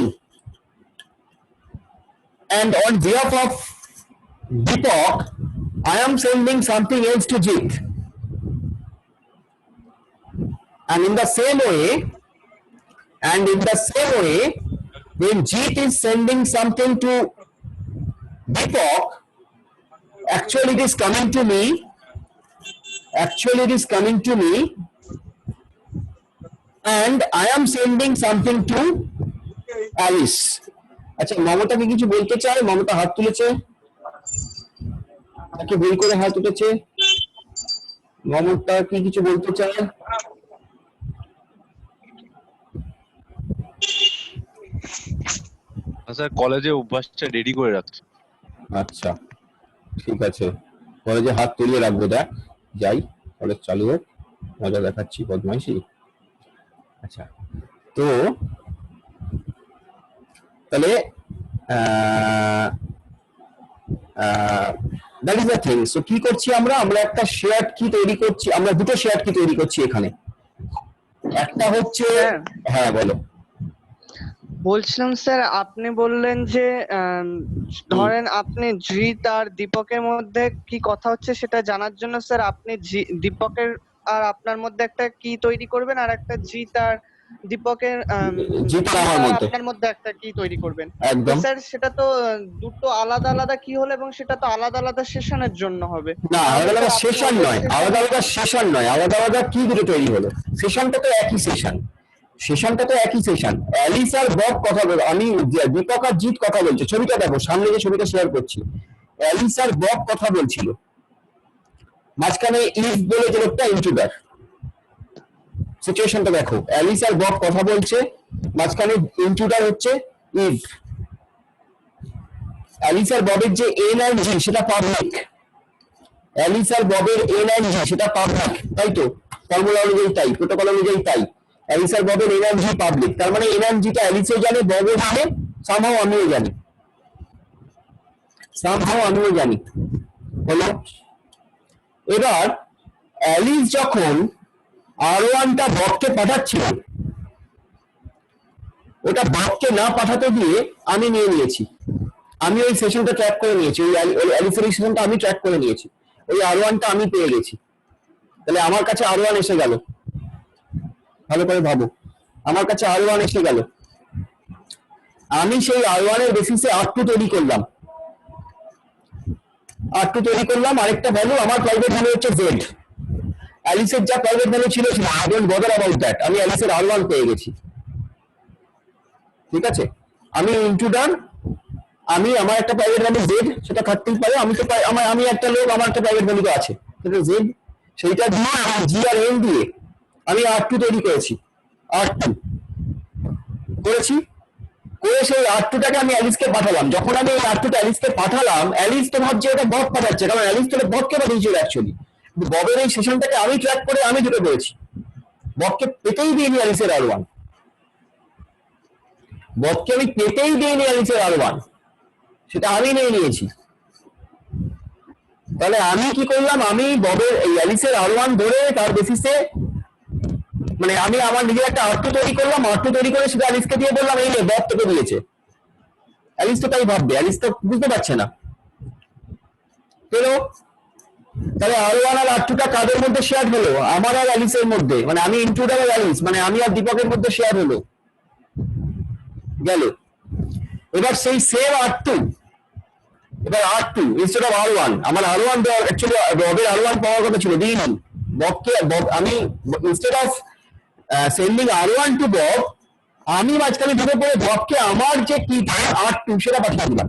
and on behalf of Deepak I am sending something else to Jit, and in the same way, when Jeet is sending something to Deepak, actually it is coming to me, and I am sending something to Alice. আচ্ছা, মমতা কি কিছু বলতে চায়? মমতা হাত তুলেছে, নাকি ভুল করে হাত উঠেছে? মমতা কি কিছু বলতে চায়? স্যার কলেজে অভ্যাসটা রেডি করে রাখছি। আচ্ছা ঠিক আছে, কলেজে হাত তুলিয়ে রাখবো। দেখ যাই, কলেজ চালু হোক, মজা দেখাচ্ছি, বদমাইশি। আচ্ছা, তো তাহলে that is the thing. So কি করছি আমরা একটা শেয়ার্ড কি তৈরি করছি, আমরা দুটো শেয়ার্ড কি তৈরি করছি এখানে। একটা হচ্ছে, হ্যাঁ বলো। বলছিলাম স্যার, আপনি বললেন যে ধরেন আপনি জিৎ আর দীপকের মধ্যে কি কথা হচ্ছে সেটা জানার জন্য স্যার আপনি দীপকের আর আপনার মধ্যে একটা কি তৈরি করবেন, আর একটা জিৎ আর দীপকের আপনার মধ্যে একটা কি তৈরি করবেন। স্যার সেটা তো দুটো আলাদা আলাদা কি হলো, এবং সেটা তো আলাদা আলাদা সেশনের জন্য হবে না। আলাদা আলাদা সেশন নয়, আলাদা আলাদা কি দুটো তৈরি হলো। সেশনটা তো একই সেশন, অ্যালিস আর বব কথা বল, আমি দীপক আর জিৎ কথা বলছে। ছবিটা দেখো, সামনে যে ছবিটা শেয়ার করছি, অ্যালিস আর বব কথা বলছিল, মাঝখানে ইফ বলে যে লোকটা ইন্ট্রুডার। সিচুয়েশনটা দেখো, অ্যালিস আর বব কথা বলছে, মাঝখানে ইন্ট্রুডার হচ্ছে ইফ। অ্যালিস আর ববের যে এন অ্যান্ড জি সেটা পাবলিক, সেটা পাবলিক, তাই তো? ফর্মুলা অনুযায়ী তাই, প্রোটোকল অনুযায়ী তাই। অ্যালিস আর ববের এন অ্যান্ড জি পাবলিক, তার মানে এন অ্যান্ড জিটা অ্যালিসও জানে, ববও জানে, সামহাও আমিও জানি। হলো? এবার অ্যালিস যখন R1টা ববকে পাঠাচ্ছিল, ওটা ববকে না পাঠাতে দিয়ে আমি নিয়ে নিয়েছি, আমি ওই সেশনটা ট্র্যাক করে নিয়েছি, ওই অ্যালিসের সেশনটা আমি ট্র্যাক করে নিয়েছি, ওই R1টা আমি পেয়ে গেছি। তাহলে আমার কাছে R1 এসে গেল, ভালো করে ভাবো, আমার কাছে R1 এসে গেল। আমি সেই R1 এর বেসিসে R2 তৈরি করলাম, আরেকটা ভ্যালু, আমার প্রাইভেট ভ্যালু হচ্ছে Z। অ্যালিসের যা প্রাইভেট ভ্যালু ছিল, I don't bother about that, আমি অ্যালিসের R1 পেয়ে গেছি। ঠিক আছে, আমি ইন্ট্রুডার, আমি আমার একটা প্রাইভেট ভ্যালু Z, সেটা থাকতেই পারে, আমি একটা লোক, আমার একটা প্রাইভেট ভ্যালু তো আছে, সেটা Z, সেইটা দিয়ে G আর N দিয়ে আমি R2 তৈরি করেছি, করে সেই R2টাকে আমি অ্যালিসকে পাঠালাম। যখন আমি এই R2টা অ্যালিসকে পাঠালাম, অ্যালিস তো ভাবছে ওটা বব পাঠাচ্ছে, কারণ অ্যালিস তো ববকে পাঠিয়েছিল অ্যাকচুয়ালি। ববের এই সেশনটাকে আমি ট্র্যাক করে আমি দুটো পেয়েছি, ববকে পেতেই দিইনি অ্যালিসের R1। ববকে আমি পেতেই দিইনি অ্যালিসের R1, সেটা আমি নিয়ে নিয়েছি। তাহলে আমি কি করলাম, আমি ববের এই অ্যালিসের R1 ধরে তার বেসিসে মানে আমি আমার নিজের একটা R2 তৈরি করলাম, R2 তৈরি করে সেটা অ্যালিসকে দিয়ে বললাম এই নে বব তোকে দিয়েছে। অ্যালিস তো তাই ভাববে, অ্যালিস তো বুঝতে পারছে না। তাহলে R1 আর R2 টা কাদের মধ্যে শেয়ার হলো? আমার আর অ্যালিসের মধ্যে, মানে আমি ইন্ট্রুডার আর অ্যালিস, মানে আমি আর দীপকের মধ্যে শেয়ার হলো, গেল। এবার সেই সেম R2, এবার R2 ইনস্টেড অফ R1, আমার R1 দেওয়ার অ্যাকচুয়ালি ববের R1 পাওয়ার কথা ছিল, দিইনি। ববকে আমি instead of sending R1 to Bob, আমি মাঝখানে ঢুকে পড়ে ববকে আমার যে কিটা R2 সেটা পাঠিয়ে দিলাম।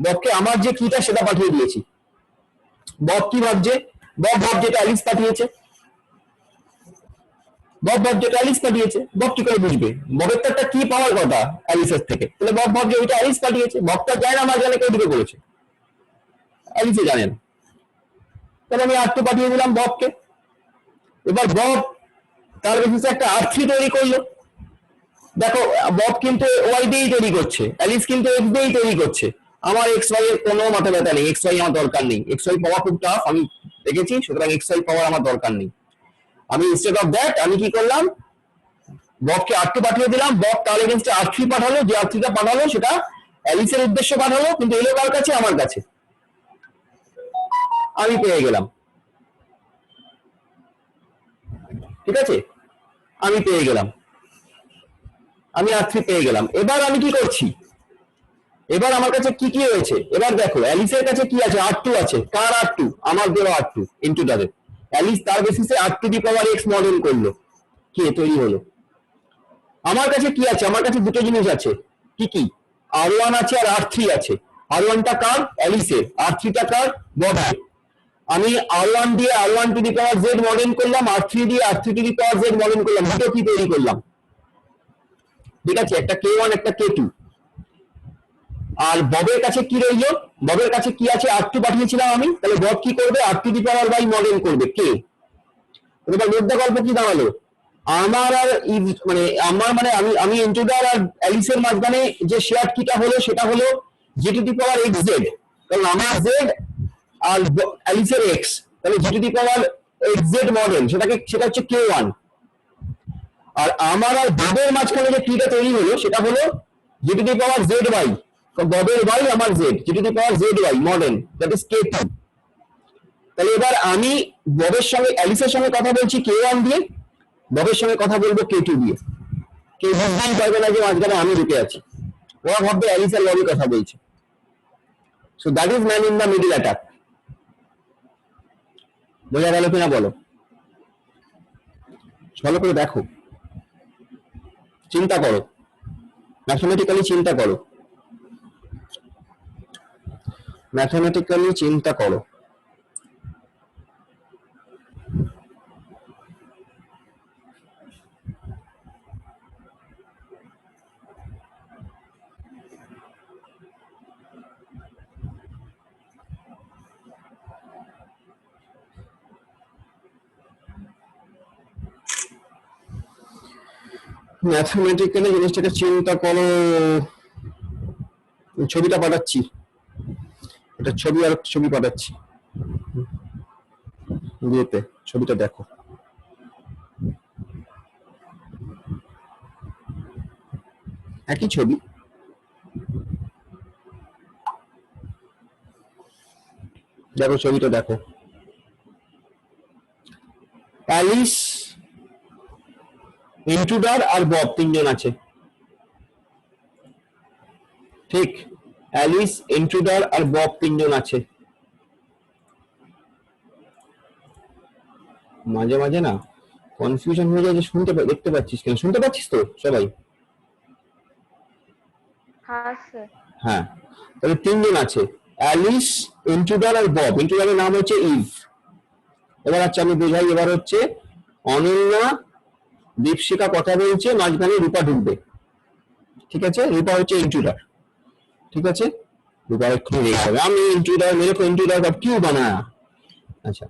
ববকে আমার যে কিটা সেটা পাঠিয়ে দিয়েছি। বব কি ভাবছে? বব যেটা অ্যালিস পাঠিয়েছে, বব যেটা অ্যালিস পাঠিয়েছে, বব কি করে বুঝবে? ববের তো একটা কি পাওয়ার কথা অ্যালিসের থেকে, তাহলে বব ভাবছে ওইটা অ্যালিস পাঠিয়েছে। ববটা জানে না আমার জানে কেউ দিকে করেছে, অ্যালিসে জানে না। তাহলে আমি R2 পাঠিয়ে দিলাম ববকে। এবার বব তার বেসিসে একটা R3 তৈরি করলো। দেখো বব কিন্তু ওয়াই দিয়েই তৈরি করছে, অ্যালিস কিন্তু এক্স দিয়েই তৈরি করছে। আমার এক্স ওয়াই এর কোনো মাথা ব্যথা নেই, এক্স ওয়াই আমার দরকার নেই, এক্স ওয়াই পাওয়া খুব টাফ, আমি দেখেছি, সুতরাং এক্স ওয়াই পাওয়ার আমার দরকার নেই। আমি ইনস্টেড অফ দ্যাট আমি কি করলাম, ববকে R2 পাঠিয়ে দিলাম। বব তার এগেইনস্টে R3 পাঠালো, যে R3 টা পাঠালো সেটা অ্যালিসের উদ্দেশ্যে পাঠালো, কিন্তু এলো কার কাছে? আমার কাছে। আমি পেয়ে গেলাম, ঠিক আছে, আমি পেয়ে গেলাম, আমি R3 পেয়ে গেলাম। এবার আমি কি করছি, এবার আমার কাছে কি কি হয়েছে? এবার দেখো অ্যালিসের কাছে কি আছে? R2 আছে। কার R2? আমার দেওয়া R2 ইনটু তাদের। অ্যালিস তার বেসিসে R2 দি পাওয়ার x মডেল করলো, কে তৈরি হলো। আমার কাছে কি আছে? আমার কাছে দুটো জিনিস আছে। কি কি? R1 আছে আর R3 আছে। R1 টা কার? অ্যালিসের। R3 টা কার? ববের। আমি R1 দিয়ে R1 two the power z model করলাম, R3 দিয়ে R3 two the power z model করলাম, দুটো কি তৈরি করলাম, ঠিক আছে, একটা K1 একটা K2। আর ববের কাছে কি রইলো? ববের কাছে কি আছে? R2 পাঠিয়েছিলাম আমি, তাহলে বব কি করবে? R2 the power by model করবে কে। এবার মোদ্দা গল্প কি দাঁড়ালো? আমার আর মানে আমার মানে আমি ইন্ট্রুডার আর অ্যালিসের মাঝখানে যে শেয়ার কিটা হলো সেটা হলো জি to the power x z, কারণ আমার জেড আর অ্যালিসের এক্স, তাহলে g to the power x z model সেটা হচ্ছে K1। আর আমার আর ববের মাঝখানে যে কিটা তৈরি হলো সেটা হলো জি to the power Z by, ববের বাই আমার Z, G to the power Z by model, that is K2। তাহলে এবার আমি ববের সঙ্গে অ্যালিসের সঙ্গে কথা বলছি K1 দিয়ে, ববের সঙ্গে কথা বলবো K2 দিয়ে। কেউ বুঝতেই পারবে না যে মাঝখানে আমি ঢুকে আছি, ওরা ভাববে অ্যালিস আর ববি কথা বলছে। So that is man in the middle attack. বোঝা গেল কিনা বলো? ভালো করে দেখো, চিন্তা করো, ম্যাথমেটিক্যালি চিন্তা করো, ম্যাথমেটিক্যালি চিন্তা করো। ম্যাথমেটিক্যালি জিনিসটাকে চিন্তা করো। ছবিটা পাঠাচ্ছি, এটা ছবি আর ছবি পাঠাচ্ছি, বিয়েতে ছবিটা দেখো। একই ছবি, দেখো ছবিটা দেখো। অ্যালিস, ইন্ট্রুডার আর বব তিনজন আছে, ঠিক? অ্যালিস, ইন্ট্রুডার আর বব তিনজন আছে। মাঝে মাঝে না কনফিউশন হয়ে যায় যে দেখতে পাচ্ছিস কিনা, শুনতে পাচ্ছিস তো সবাই? हाँ सर। হ্যাঁ, তাহলে তিনজন আছে, অ্যালিস, ইন্ট্রুডার আর বব। ইন্ট্রুডারের নাম হচ্ছে ইভ। এবার আচ্ছা আমি বোঝাই, এবার হচ্ছে অনন্যা, দীপশিকা কথা বলছে, মাঝখানে রূপা ঢুকবে, ঠিক আছে? রূপা হচ্ছে ইন্ট্রুডার, ঠিক আছে? রূপা এক্ষুনি রেগে যাবে, আমি ইন্ট্রুডার মেরে को इंट्रूडर का क्यों बनाया। আচ্ছা,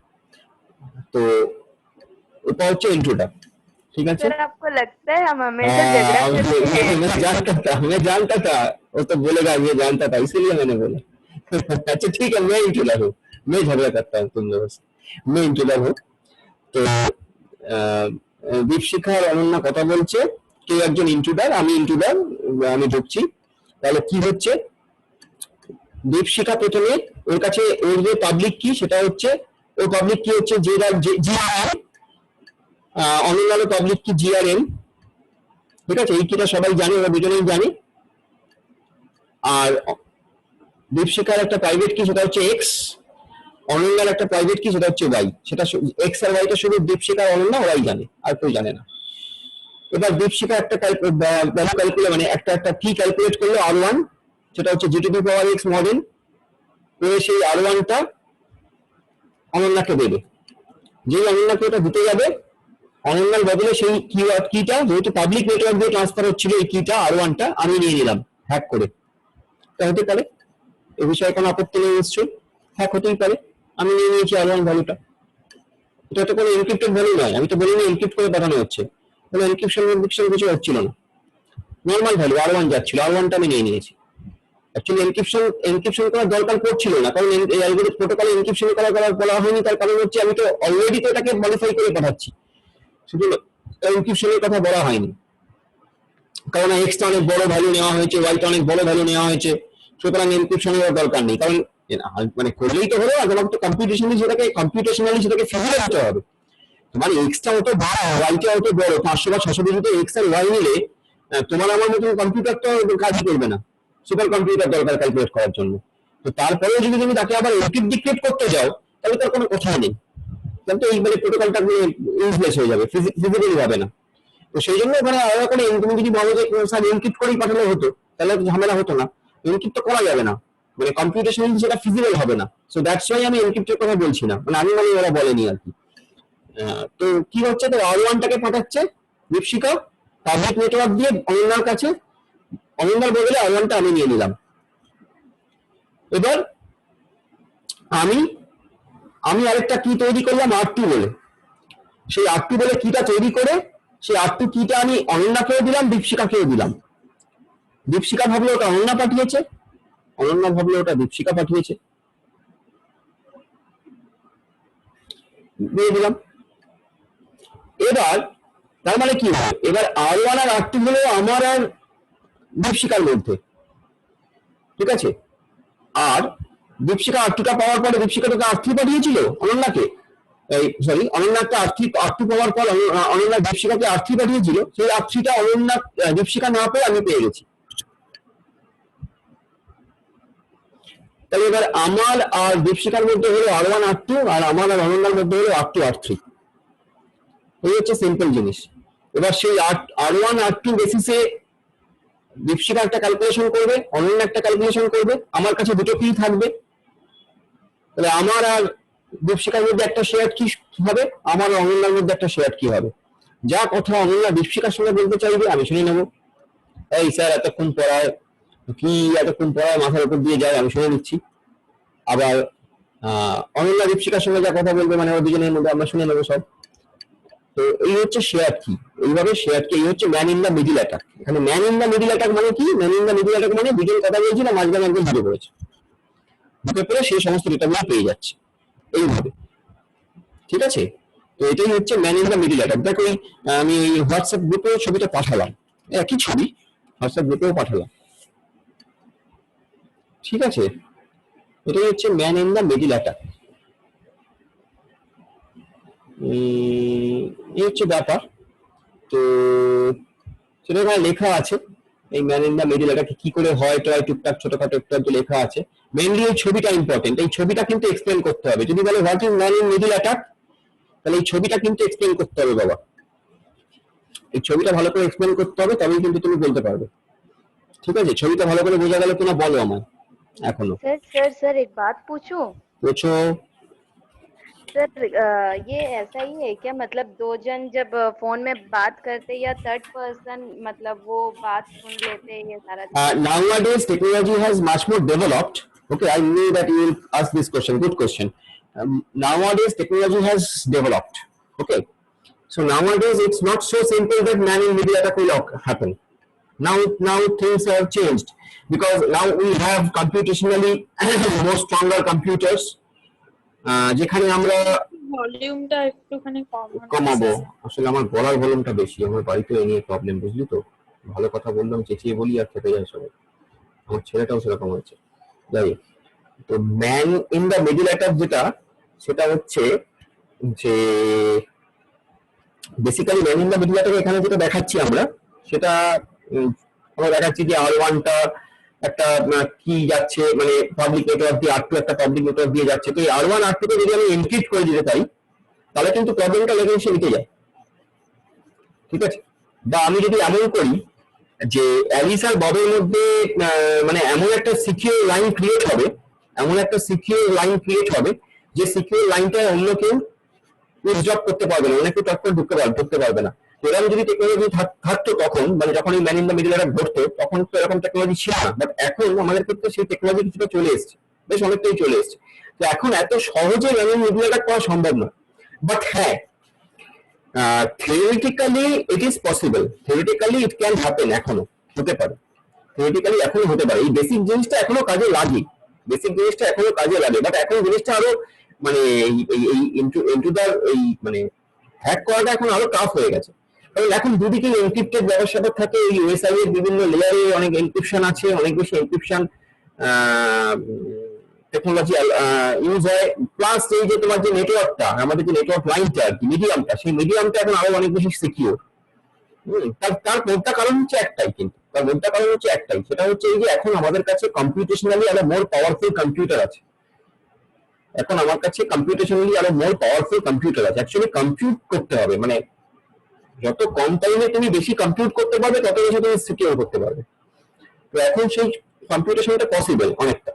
তো রূপা হচ্ছে ইন্ট্রুডার, ठीक है सर आपको लगता है हम हमेशा झगड़ा हाँ, करते हैं? मैं जानता था वो तो बोलेगा, ये जानता था, इसीलिए मैंने बोला। अच्छा ठीक है, मैं इंट्रूडर हूँ, मैं झगड़ा करता हूँ तुम लोगों से, मैं इंट्रूडर हूँ। তো দীপশিখা আর অনন্যা কথা বলছে, কেউ একজন ইন্ট্রুডার, আমি ইন্ট্রুডার, আমি ঢুকছি। তাহলে কি হচ্ছে, দীপশিখা প্রথমে ওর কাছে ওর যে পাবলিক কি সেটা হচ্ছে, ওর পাবলিক কি হচ্ছে জিআরএম, অনন্যার পাবলিক কি জিআরএম, ঠিক আছে, এই কিটা সবাই জানে, ওরা দুজনেই জানি। আর দীপশিখার একটা প্রাইভেট কি সেটা হচ্ছে এক্স, অনন্যার একটা প্রাইভেট কি সেটা হচ্ছে ওয়াই, সেটা এক্স আর ওয়াইটা শুধু দীপশিখা আর অনন্যা ওরাই জানে, আর কেউ জানে না। এবার দীপশিখা একটা ভ্যালু ক্যালকুলেট মানে একটা কি ক্যালকুলেট করলো R1, সেটা হচ্ছে জি to the power x model, করে সেই R1টা অনন্যাকে দেবে। যে অনন্যাকে ওটা দিতে যাবে, অনন্যার বদলে সেই কিটা যেহেতু পাবলিক নেটওয়ার্ক দিয়ে ট্রান্সফার হচ্ছিল, এই কিটা R1টা আমি নিয়ে নিলাম হ্যাক করে। তা হতে পারে, এ বিষয়ে কোনো আপত্তি নেই নিশ্চয়ই, হ্যাক হতেই পারে, আমি নিয়ে নিয়েছি R1 ভ্যালুটা। এটা তো কোনো এনক্রিপ্টেড ভ্যালু নয়, আমি তো বলিনি এনক্রিপ্ট করে পাঠানো হচ্ছে, কোনো এনক্রিপশন কিছু হচ্ছিল না, নর্মাল ভ্যালু R1 যাচ্ছিল, R1টা আমি নিয়ে নিয়েছি। অ্যাকচুয়ালি এনক্রিপশন করার দরকার পড়ছিল না, কারণ এই অ্যালগরিথম প্রোটোকলে এনক্রিপশন করার বলা হয়নি, তার কারণ হচ্ছে আমি তো অলরেডি তো এটাকে মডিফাই করে পাঠাচ্ছি, শুধু এনক্রিপশনের কথা বলা হয়নি। কারণ এক্সটা অনেক বড় ভ্যালু নেওয়া হয়েছে, ওয়াইটা অনেক বড় ভ্যালু নেওয়া হয়েছে, সুতরাং এনক্রিপশনের দরকার নেই। কারণ মানে করলেই তো হলো, তোমাকে তো কম্পিউটেশনালি সেটাকে ফিজিক্যালি হতে হবে। তোমার এক্সটা অত বড়, ওয়াইটা অত বড়, 500 বা 600 ডিজিটের এক্স আর ওয়াই নিলে তোমার আমার মতন কম্পিউটার তো কাজই করবে না, সুপার কম্পিউটার দরকার ক্যালকুলেট করার জন্য। তো তারপরেও যদি তুমি তাকে আবার এনক্রিপ্ট ডিক্রিপ্ট করতে যাও, তাহলে তার কোনো কথাই নেই, তাহলে তো এই মানে প্রোটোকলটা ইউজলেস হয়ে যাবে, ফিজিক্যালি হবে না। তো সেই জন্য ওখানে আলাদা করে তুমি যদি বলো যে স্যার এনক্রিপ্ট করেই পাঠালে হতো, তাহলে ঝামেলা হতো না, এনক্রিপ্ট তো করা যাবে না, মানে কম্পিউটেশনালি সেটা ফিজিক্যাল হবে না। সো দ্যাটস ওয়াই আমি এনক্রিপ্টের কথা বলছি না, মানে আমি মানে ওরা বলেনি আর কি। তো কি হচ্ছে, তো R1টাকে পাঠাচ্ছে দীপশিখা পাবলিক নেটওয়ার্ক দিয়ে অনন্যার কাছে, অনন্যার বদলে R1টা আমি নিয়ে নিলাম। এবার আমি আরেকটা কি তৈরি করলাম R2 বলে, সেই R2 বলে কিটা তৈরি করে সেই R2 কিটা আমি অনন্যাকেও দিলাম, দীপশিখাকেও দিলাম। দীপশিখা ভাবলো ওটা অনন্যা পাঠিয়েছে, অনন্যা ভাবলো ওটা দীপশিখা পাঠিয়েছে, দিয়ে দিলাম। এবার তার মানে কি হয়, এবার R1 আর R2 হলো আমার আর দীপশিখার মধ্যে, ঠিক আছে। আর দীপশিখা R2টা পাওয়ার পরে দীপশিখা তো R3 পাঠিয়েছিল অনন্যাকে, সরি অনন্যা একটা R2 পাওয়ার পর অনন্যা দীপশিখাকে R3 পাঠিয়েছিল, সেই R3টা অনন্যা দীপশিখা না পেয়ে আমি পেয়ে গেছি। তাহলে এবার আমার আর দীপশিখার মধ্যে হলো R1 R2, আর আমার আর অনন্যার মধ্যে হলো R2 R3, এই হচ্ছে সিম্পল জিনিস। এবার সেই R1 R2 বেসিসে দীপশিখা একটা ক্যালকুলেশন করবে, অনন্যা একটা ক্যালকুলেশন করবে, আমার কাছে দুটো কি থাকবে, তাহলে আমার আর দীপশিখার মধ্যে একটা শেয়ার কি হবে, আমার আর অনন্যার মধ্যে একটা শেয়ার কি হবে। যা কথা অনন্যা দীপশিখার সঙ্গে বলতে চাইবে আমি শুনে নেবো, এই স্যার এতক্ষণ পড়ায় মাথার উপর দিয়ে যায়, আমি শুনে নিচ্ছি। আবার অনন্যা দীপশিখার সঙ্গে যা কথা বলবে মানে ওর দুজনের মধ্যে আমরা শুনে নেবো সব। তো এই হচ্ছে শেয়ার কি, এইভাবে শেয়ার কি, এই হচ্ছে man in the middle attack. এখানে man in the middle attack মানে কি, man in the middle attack মানে দুজন কথা বলছি না, মাঝখানে একজন ঢুকে পড়েছে, ঢুকে পড়ে সেই সমস্ত ডেটাগুলো পেয়ে যাচ্ছে এইভাবে, ঠিক আছে। তো এটাই হচ্ছে man in the middle attack. দেখো আমি হোয়াটসঅ্যাপ গ্রুপে ছবিটা পাঠালাম, একই ছবি হোয়াটসঅ্যাপ গ্রুপেও পাঠালাম, ঠিক আছে। এটাই হচ্ছে man in the middle attack, এই হচ্ছে ব্যাপার। তো সেটা এখানে লেখা আছে, এই man in the middle attack কি করে হয়, টয় টুকটাক ছোটখাটো একটু লেখা আছে। মেইনলি এই ছবিটা ইম্পর্টেন্ট, এই ছবিটা কিন্তু এক্সপ্লেন করতে হবে। যদি বলে what is man in middle attack, তাহলে এই ছবিটা কিন্তু এক্সপ্লেন করতে হবে বাবা, এই ছবিটা ভালো করে এক্সপ্লেন করতে হবে, তবেই কিন্তু তুমি বলতে পারবে, ঠিক আছে। ছবিটা ভালো করে বোঝা গেল কিনা বলো আমায় এখনো। सर एक बात पूछूं? पूछो। सर ये ऐसा ही है क्या, मतलब दो जन जब फोन में बात करते या थर्ड पर्सन मतलब वो बात सुन लेते ये सारा? Nowadays technology has much more developed. Okay, I knew that you will ask this question. Good question. Nowadays technology has developed. Okay, So nowadays it's not so simple that man in middle attack will happen. Now things have changed because now we have computationally more stronger computers যেখানে আমরা ভলিউমটা একটুখানি কমাবো। আসলে আমার গলার ভলিউমটা বেশি, আমার বাড়িতে এই নিয়ে প্রবলেম, বুঝলি তো, ভালো কথা বললাম চেঁচিয়ে বলি আর খেতে যায় সবাই, আমার ছেলেটাও সেরকম হচ্ছে। যাই হোক, তো man in the middle attack যেটা, সেটা হচ্ছে যে basically man in the middle attack এখানে যেটা দেখাচ্ছি আমরা, সেটা আমরা দেখাচ্ছি যে R1টা একটা কি যাচ্ছে, মানে পাবলিক নেটওয়ার্ক দিয়ে R2 একটা পাবলিক নেটওয়ার্ক দিয়ে যাচ্ছে। তো এই R1 R2 কে যদি আমি এনক্রিপ্ট করে দিতে পারি তাহলে কিন্তু প্রবলেমটা লেগেছে মিটে যায়, ঠিক আছে। বা আমি যদি এমন করি যে অ্যালিস আর ববের মধ্যে মানে এমন একটা সিকিউর লাইন ক্রিয়েট হবে, এমন একটা সিকিউর লাইন ক্রিয়েট হবে যে সিকিউর লাইনটা অন্য কেউ ইনস্টপ করতে পারবে না, অনেক কেউ টপ করে ঢুকতে পারবে না। এরকম যদি টেকনোলজি থাকতো তখন, মানে যখন এই man in the middle attack ঘটতো তখন তো এরকম টেকনোলজি ছিল না, বাট এখন আমাদের ক্ষেত্রে সেই টেকনোলজি কিছুটা চলে এসেছে, বেশ অনেকটাই চলে এসেছে। তো এখন এত সহজে ম্যান ইন মিডল অ্যাটাক করা সম্ভব না, বাট হ্যাঁ theoretically it is possible, theoretically it can happen, এখনো হতে পারে, theoretically এখনো হতে পারে। এই বেসিক জিনিসটা এখনো কাজে লাগে, বেসিক জিনিসটা এখনো কাজে লাগে, বাট এখন জিনিসটা আরো মানে এই ইনটু দা এই মানে হ্যাক করাটা এখন আরো টাফ হয়ে গেছে। কারণ এখন দুদিকে এনক্রিপ্টেড ব্যবস্থাটা থাকে, এই ওএসআই এর বিভিন্ন লেয়ারে অনেক এনক্রিপশন আছে, অনেক বেশি এনক্রিপশন টেকনোলজি ইউজ হয়, প্লাস এই যে তোমার যে নেটওয়ার্কটা, আমাদের যে নেটওয়ার্ক লাইনটা আর কি, মিডিয়ামটা, সেই মিডিয়ামটা এখন আরো অনেক বেশি সিকিউর। তার মোটা কারণ হচ্ছে একটাই, কিন্তু তার মোটা কারণ হচ্ছে একটাই, সেটা হচ্ছে এই যে এখন আমাদের কাছে কম্পিউটেশনালি আরো মোর পাওয়ারফুল কম্পিউটার আছে, এখন আমার কাছে কম্পিউটেশনালি আরো মোর পাওয়ারফুল কম্পিউটার আছে। অ্যাকচুয়ালি কম্পিউট করতে হবে, মানে যত কম টাইমে তুমি বেশি কম্পিউট করতে পারবে তত বেশি তুমি সিকিউর করতে পারবে। তো এখন সেই কম্পিউটেশনটা পসিবল অনেকটা।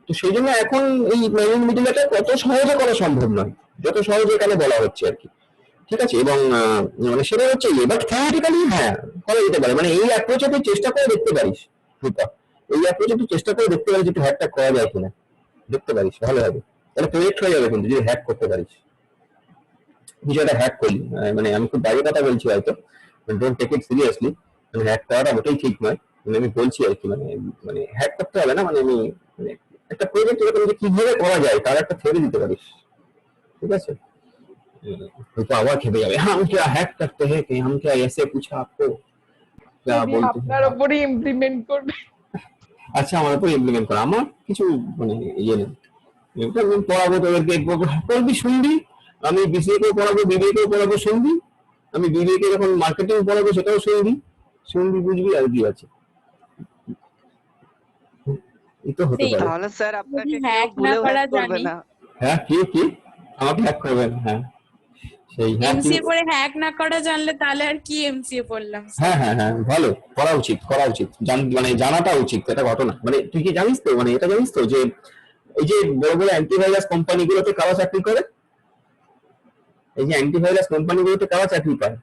তো সেই জন্য এখন এই ম্যান ইন মিডল অ্যাটাক কত সহজে করা সম্ভব নয়, যত সহজে এখানে বলা হচ্ছে আর কি, ঠিক আছে। এবং মানে সেটা হচ্ছে বাট থিওরিটিক্যালি হ্যাঁ করা যেতে পারে, মানে এই অ্যাপ্রোচে তুই চেষ্টা করে দেখতে পারিস, এই অ্যাপ্রোচে তুই চেষ্টা করে দেখতে পারিস একটু হ্যাকটা করা যায় কিনা, দেখতে পারিস, ভালো হবে, তাহলে প্রজেক্ট হয়ে যাবে কিন্তু যদি হ্যাক করতে পারিস। কিছু একটা হ্যাক করলি, মানে আমি খুব বাইরে কথা বলছি হয়তো, ডোন্ট টেক ইট সিরিয়াসলি, মানে হ্যাক করাটা মোটেই ঠিক নয়, মানে আমি বলছি আর কি, মানে হ্যাক করতে হবে না, মানে আমি মানে একটা প্রজেক্ট এরকম যে কিভাবে করা যায় তার একটা থিওরি দিতে পারিস, ঠিক আছে। तो आवाज खेपे जावे, हम क्या हैक करते हैं कि हम क्या ऐसे पूछा आपको क्या बोलते আপনার हैं। উপরই ইমপ্লিমেন্ট করবে। আচ্ছা আমার উপর ইমপ্লিমেন্ট করা, আমার কিছু মানে ইয়ে নেই, আমি পড়াবো তোদেরকে, পড়বি শুনবি, আমি বিসিএ কেও পড়াবো, বিবিএ কেও পড়াবো শুনবি, আমি বিবিএ কে যখন মার্কেটিং পড়াবো সেটাও শুনবি বুঝবি আর কি আছে, এই তো হতে পারে। তাহলে স্যার আপনাকে কেউ হ্যাক না ভুলেও করা হ্যাক করবে জানি। না। হ্যাঁ কি আমাকে হ্যাক করবেন, হ্যাঁ সেই হ্যাঁ এমসিএ পড়ে হ্যাক না করা জানলে তাহলে আর কি এমসিএ পড়লাম। হ্যাঁ ভালো, করা উচিত মানে জানাটা উচিত, এটা ঘটনা। মানে তুই কি জানিস তো, মানে এটা জানিস তো যে এই যে বড় বড় অ্যান্টিভাইরাস কোম্পানিগুলোতে কারা চাকরি করে, এই যে অ্যান্টিভাইরাস কোম্পানিগুলোতে কারা চাকরি পায়,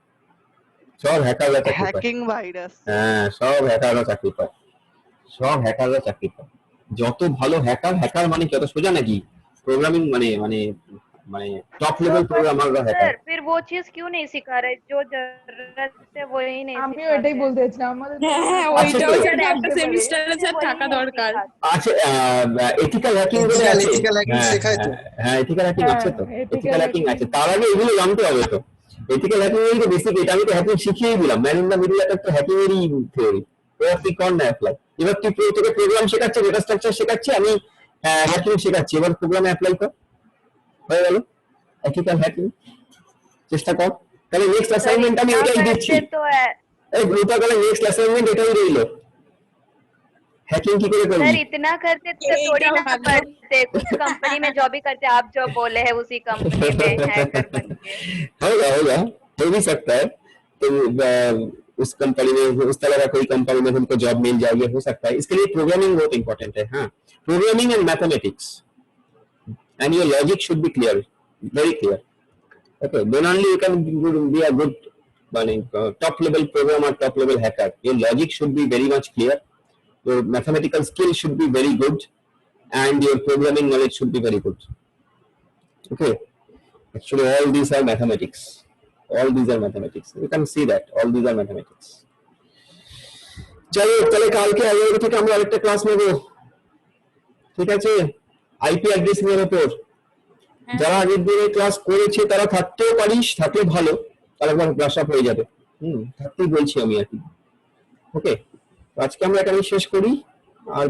সব হ্যাকাররা চাকরি পায়। Hacking virus. হ্যাঁ সব হ্যাকাররা চাকরি পায়, সব হ্যাকাররা চাকরি পায়। যত ভালো হ্যাকার মানে কি অত সোজা নাকি, প্রোগ্রামিং মানে टॉप लेवल प्रोग्रामर है सर फिर वो चीज क्यों नहीं सिखा रहे जो जरूरत है वही नहीं আমিও सिखा এটাই रहे। বলতে চাইছিলাম আমাদের হ্যাঁ আচ্ছা, ওইটাও তো- স্যার একটা সেমিস্টারে স্যার वही টাকা नहीं দরকার। सिखाते। আচ্ছা এথিক্যাল হ্যাকিং বলে আছে, ethical hacking শেখায় তো। হ্যাঁ এথিক্যাল হ্যাকিং হ্যাঁ, আছে তো, ethical এথিক্যাল হ্যাকিং hacking। আছে, তার আগে এগুলো জানতে হবে তো। এথিক্যাল হ্যাকিং এর তো বেসিক, এটা আমি তো হ্যাকিং শিখিয়ে দিলাম, ম্যান ইন দ্য মিডল একটা তো হ্যাকিং এরই থিওরি, এবার তুই কর না অ্যাপ্লাই। এবার তুই তোকে প্রোগ্রাম শেখাচ্ছে, ডেটা স্ট্রাকচার শেখাচ্ছে, আমি হ্যাকিং শেখাচ্ছি, এবার প্রোগ্রামে অ্যাপ্লাই কর, হয়ে গেল এথিক্যাল হ্যাকিং, চেষ্টা কর। তাহলে নেক্সট অ্যাসাইনমেন্ট আমি এটাই দিচ্ছি, तो এই গ্রুপে গেলে নেক্সট অ্যাসাইনমেন্ট এটাই রইলো, হ্যাকিং কি করে सर করবি। इतना करते तो थोड़ी ना पढ़ते, कुछ कंपनी में जॉब ही करते, आप जो बोले हैं उसी कंपनी में हैकर बन के। होगा हो भी सकता है, तो उस कंपनी में उस तरह का कोई कंपनी में तुमको जॉब मिल जाएगी, हो सकता है। इसके लिए प्रोग्रामिंग बहुत इंपॉर्टेंट है, हाँ programming and mathematics and your logic should be clear, very clear, okay then only you can be a good top level programmer, top level hacker. Your logic should be very much clear, your mathematical skill should be very good, and your programming knowledge should be very good. Okay, actually all these are mathematics, all these are mathematics. You can see that all these are mathematics. চলো তাহলে কালকে 11টা থেকে আমরা আরেকটা class নেব, ঠিক আছে, IP addressing এর উপর। যারা আগের দিনে ক্লাস করেছে তারা থাকতেও পারিস, থাকলে ভালো, তার একবার ব্রাশ আপ হয়ে যাবে। থাকতেই বলছি আমি আর কি। ওকে, আজকে আমরা এখানে শেষ করি। আর